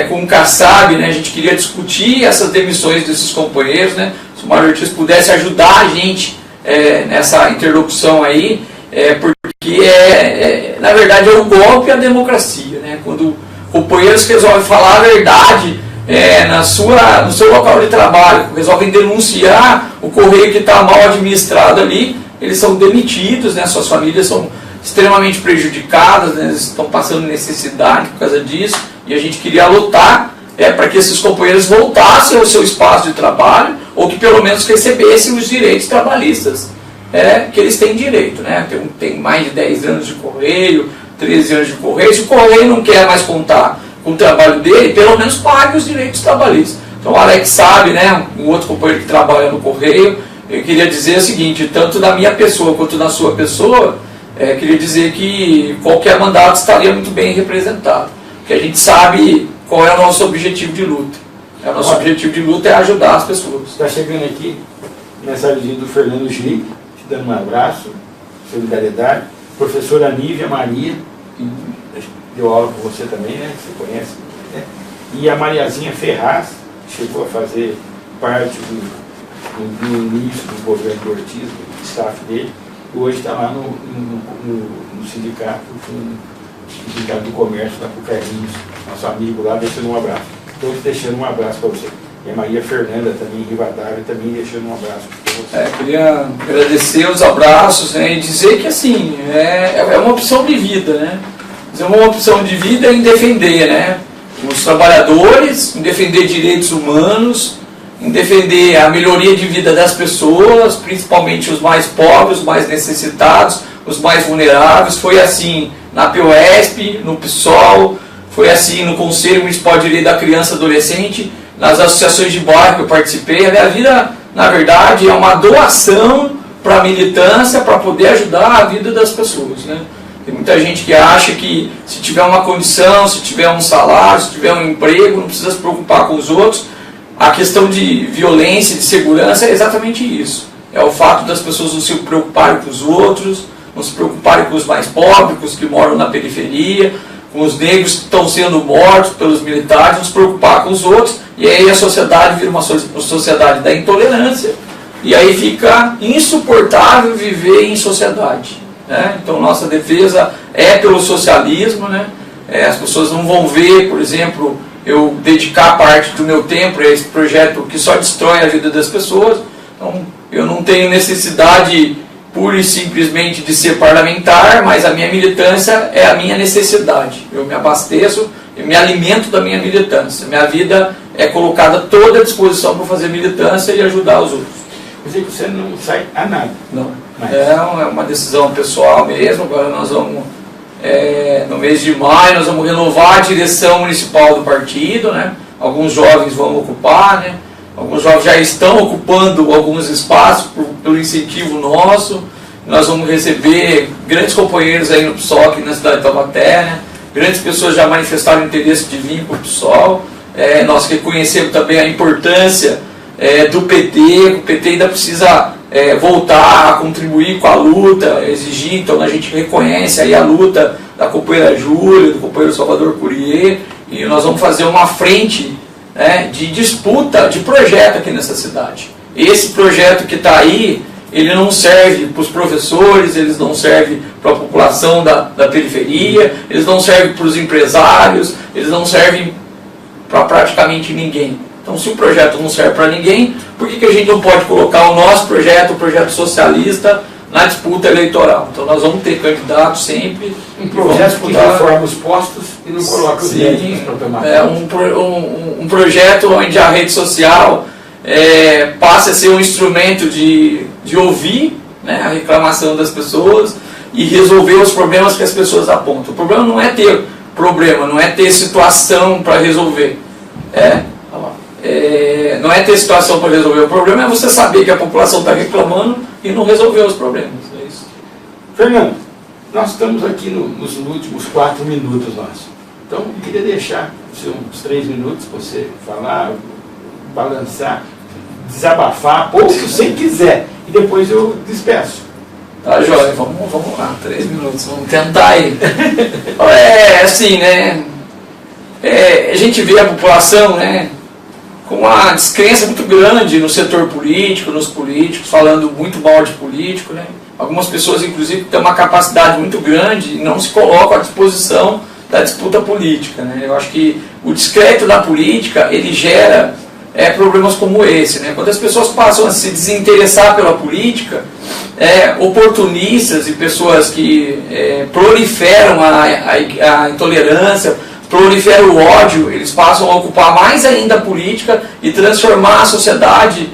com o Kassab, né? A gente queria discutir essas demissões desses companheiros, né? Se o Mário Ortiz pudesse ajudar a gente nessa interlocução aí, porque na verdade é o golpe à democracia, né? Quando companheiros resolvem falar a verdade no seu local de trabalho, resolvem denunciar o Correio que está mal administrado ali, eles são demitidos, né? Suas famílias são extremamente prejudicadas, né? Eles estão passando necessidade por causa disso, e a gente queria lutar para que esses companheiros voltassem ao seu espaço de trabalho, ou que pelo menos recebessem os direitos trabalhistas que eles têm direito, né? Tem mais de 10 anos de Correio, 13 anos de Correio. Se o Correio não quer mais contar com o trabalho dele, pelo menos pague os direitos trabalhistas. Então o Alex sabe, né, um outro companheiro que trabalha no Correio, eu queria dizer o seguinte, tanto da minha pessoa quanto da sua pessoa, queria dizer que qualquer mandato estaria muito bem representado, porque a gente sabe qual é o nosso objetivo de luta. O nosso objetivo de luta é ajudar as pessoas. Está chegando aqui mensagem do Fernando G, te dando um abraço, solidariedade. Professora Nívia Maria, que deu aula com você também, né? Você conhece, né? E a Mariazinha Ferraz, que chegou a fazer parte do início do governo do Ortiz, do staff dele. e hoje está lá no sindicato, o sindicato do comércio, está com o Carlinhos, nosso amigo lá, deixando um abraço. Todos deixando um abraço para você. E a Maria Fernanda também, em Rivadavia, também deixando um abraço para você. Queria agradecer os abraços, né, e dizer que assim, é uma opção de vida, né? Uma opção de vida em defender, né, os trabalhadores, em defender direitos humanos, em defender a melhoria de vida das pessoas, principalmente os mais pobres, os mais necessitados, os mais vulneráveis. Foi assim na POESP, no PSOL, foi assim no Conselho Municipal de Direito da Criança e Adolescente, nas associações de bairro que eu participei. A minha vida, na verdade, é uma doação para a militância, para poder ajudar a vida das pessoas, né? Tem muita gente que acha que se tiver uma condição, se tiver um salário, se tiver um emprego, não precisa se preocupar com os outros. A questão de violência, de segurança é exatamente isso. É o fato das pessoas não se preocuparem com os outros, não se preocuparem com os mais pobres, com os que moram na periferia, com os negros que estão sendo mortos pelos militares, não se preocupar com os outros, e aí a sociedade vira uma sociedade da intolerância, e aí fica insuportável viver em sociedade, né? Então nossa defesa é pelo socialismo, né? As pessoas não vão ver, por exemplo, eu dedicar parte do meu tempo a esse projeto que só destrói a vida das pessoas. Então eu não tenho necessidade pura e simplesmente de ser parlamentar, mas a minha militância é a minha necessidade. Eu me abasteço e me alimento da minha militância. Minha vida é colocada toda à disposição para fazer militância e ajudar os outros. Quer dizer que você não sai a nada. Não. É uma decisão pessoal mesmo. Agora nós vamos, no mês de maio, nós vamos renovar a direção municipal do partido, né? Alguns jovens vão ocupar, né? Alguns jovens já estão ocupando alguns espaços pelo incentivo nosso. Nós vamos receber grandes companheiros aí no PSOL, aqui na cidade de Taubaté, né? Grandes pessoas já manifestaram interesse de vir para o PSOL. Nós reconhecemos também a importância do PT. O PT ainda precisa voltar a contribuir com a luta, exigir. Então a gente reconhece aí a luta da companheira Júlia, do companheiro Salvador Courier, e nós vamos fazer uma frente de disputa, de projeto aqui nessa cidade. Esse projeto que está aí, ele não serve para os professores, eles não servem para a população da periferia, eles não servem para os empresários, eles não servem para praticamente ninguém. Então, se o projeto não serve para ninguém, por que a gente não pode colocar o nosso projeto, o projeto socialista, na disputa eleitoral? Então, nós vamos ter candidatos sempre. Um projeto que reforma os postos e não coloca os médicos para tomar. Um projeto onde a rede social passe a ser um instrumento de ouvir, né, a reclamação das pessoas e resolver os problemas que as pessoas apontam. O problema não é ter problema, não é ter situação para resolver. Não é ter situação para resolver. O problema é você saber que a população está reclamando e não resolver os problemas. É isso. Fernando, nós estamos aqui nos últimos 4 minutos nossos. Então, eu queria deixar uns 3 minutos para você falar, balançar, desabafar, ou se você quiser, e depois eu despeço. Tá, Jóia, vamos lá, 3 minutos, vamos tentar aí. Assim, né? A gente vê a população, né, com uma descrença muito grande no setor político, nos políticos, falando muito mal de político, né? Algumas pessoas, inclusive, têm uma capacidade muito grande e não se colocam à disposição da disputa política, né? Eu acho que o descrédito da política, ele gera problemas como esse, né? Quando as pessoas passam a se desinteressar pela política, oportunistas e pessoas que proliferam a intolerância, prolifera o ódio, eles passam a ocupar mais ainda a política e transformar a sociedade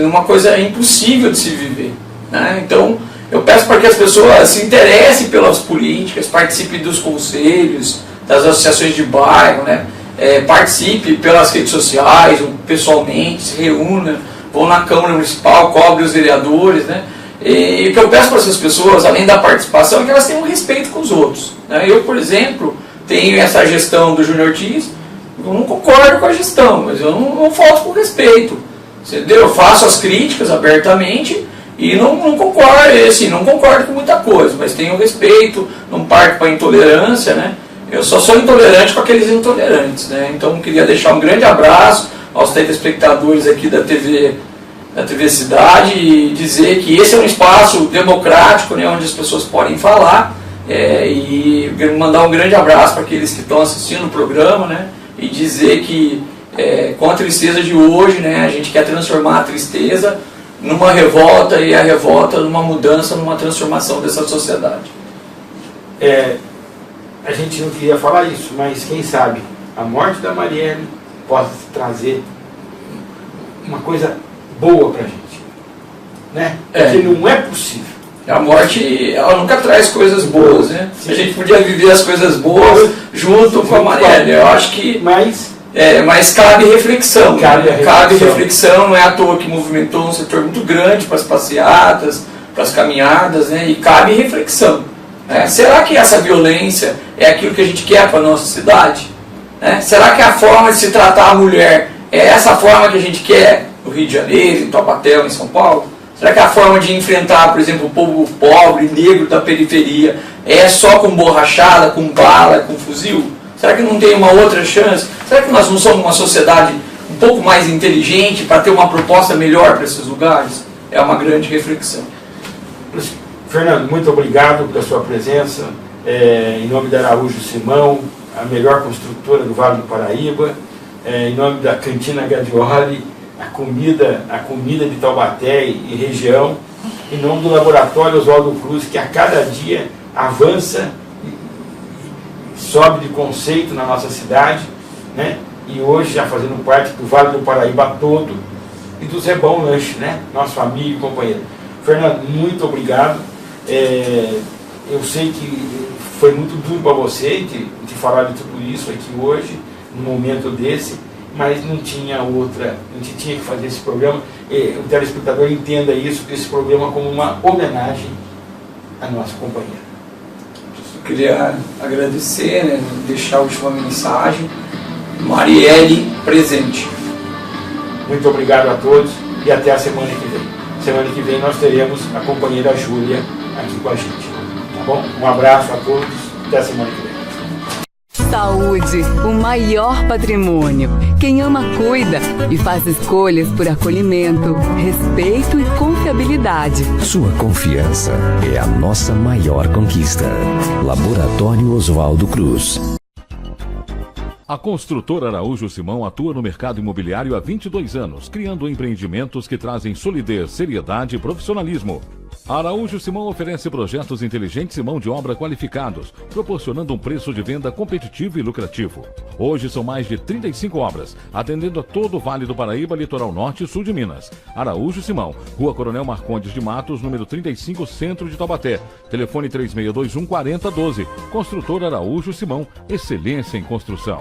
numa coisa impossível de se viver, né? Então, eu peço para que as pessoas se interessem pelas políticas, participem dos conselhos, das associações de bairro, né? Participe pelas redes sociais, ou pessoalmente, se reúna, vão na Câmara Municipal, cobre os vereadores, né? E o que eu peço para essas pessoas, além da participação, é que elas tenham respeito com os outros, né? Eu, por exemplo, tenho essa gestão do Júnior Ortiz, eu não concordo com a gestão, mas eu não falto com respeito, entendeu? Eu faço as críticas abertamente e não concordo, assim, não concordo com muita coisa, mas tenho respeito, não parto para a intolerância, né? Eu só sou intolerante com aqueles intolerantes, né? Então, queria deixar um grande abraço aos telespectadores aqui da TV da TV Cidade e dizer que esse é um espaço democrático, né, onde as pessoas podem falar, e mandar um grande abraço para aqueles que estão assistindo o programa, né, e dizer que com a tristeza de hoje, né, a gente quer transformar a tristeza numa revolta e a revolta numa mudança, numa transformação dessa sociedade. A gente não queria falar isso, mas quem sabe a morte da Marielle possa trazer uma coisa boa pra gente, né? Porque não é possível. A morte, ela nunca traz coisas boas, né? Sim. A gente podia viver as coisas boas junto com a Marielle. Eu acho que... Mas cabe reflexão. Cabe reflexão, não é à toa que movimentou um setor muito grande para as passeatas, para as caminhadas, né? E cabe reflexão. Será que essa violência é aquilo que a gente quer para a nossa cidade? Será que a forma de se tratar a mulher é essa forma que a gente quer no Rio de Janeiro, em Taubaté, em São Paulo? Será que a forma de enfrentar, por exemplo, o povo pobre, negro da periferia é só com borrachada, com bala, com fuzil? Será que não tem uma outra chance? Será que nós não somos uma sociedade um pouco mais inteligente para ter uma proposta melhor para esses lugares? É uma grande reflexão. Fernando, muito obrigado pela sua presença. Em nome da Araújo Simão, a melhor construtora do Vale do Paraíba, em nome da Cantina Gadioli, a comida de Taubaté e região, em nome do Laboratório Oswaldo Cruz, que a cada dia avança e sobe de conceito na nossa cidade, né? E hoje já fazendo parte do Vale do Paraíba todo e do Zé Bom Lanche, né? Nosso amigo e companheiro. Fernando, muito obrigado. Eu sei que foi muito duro para você de falar de tudo isso aqui hoje, num momento desse, mas não tinha outra, a gente tinha que fazer esse programa. O telespectador entenda isso, esse programa como uma homenagem à nossa companheira. Eu queria agradecer, né, deixar a última mensagem. Marielle presente. Muito obrigado a todos e até a semana que vem. Semana que vem nós teremos a companheira Júlia aqui com a gente. Tá bom? Um abraço a todos, até a semana que vem. Saúde, o maior patrimônio. Quem ama, cuida e faz escolhas por acolhimento, respeito e confiabilidade. Sua confiança é a nossa maior conquista. Laboratório Oswaldo Cruz. A construtora Araújo Simão atua no mercado imobiliário há 22 anos, criando empreendimentos que trazem solidez, seriedade e profissionalismo. A Araújo Simão oferece projetos inteligentes e mão de obra qualificados, proporcionando um preço de venda competitivo e lucrativo. Hoje são mais de 35 obras, atendendo a todo o Vale do Paraíba, Litoral Norte e Sul de Minas. Araújo Simão, Rua Coronel Marcondes de Matos, número 35, Centro de Taubaté. Telefone 3621 4012. Construtora Araújo Simão, excelência em construção.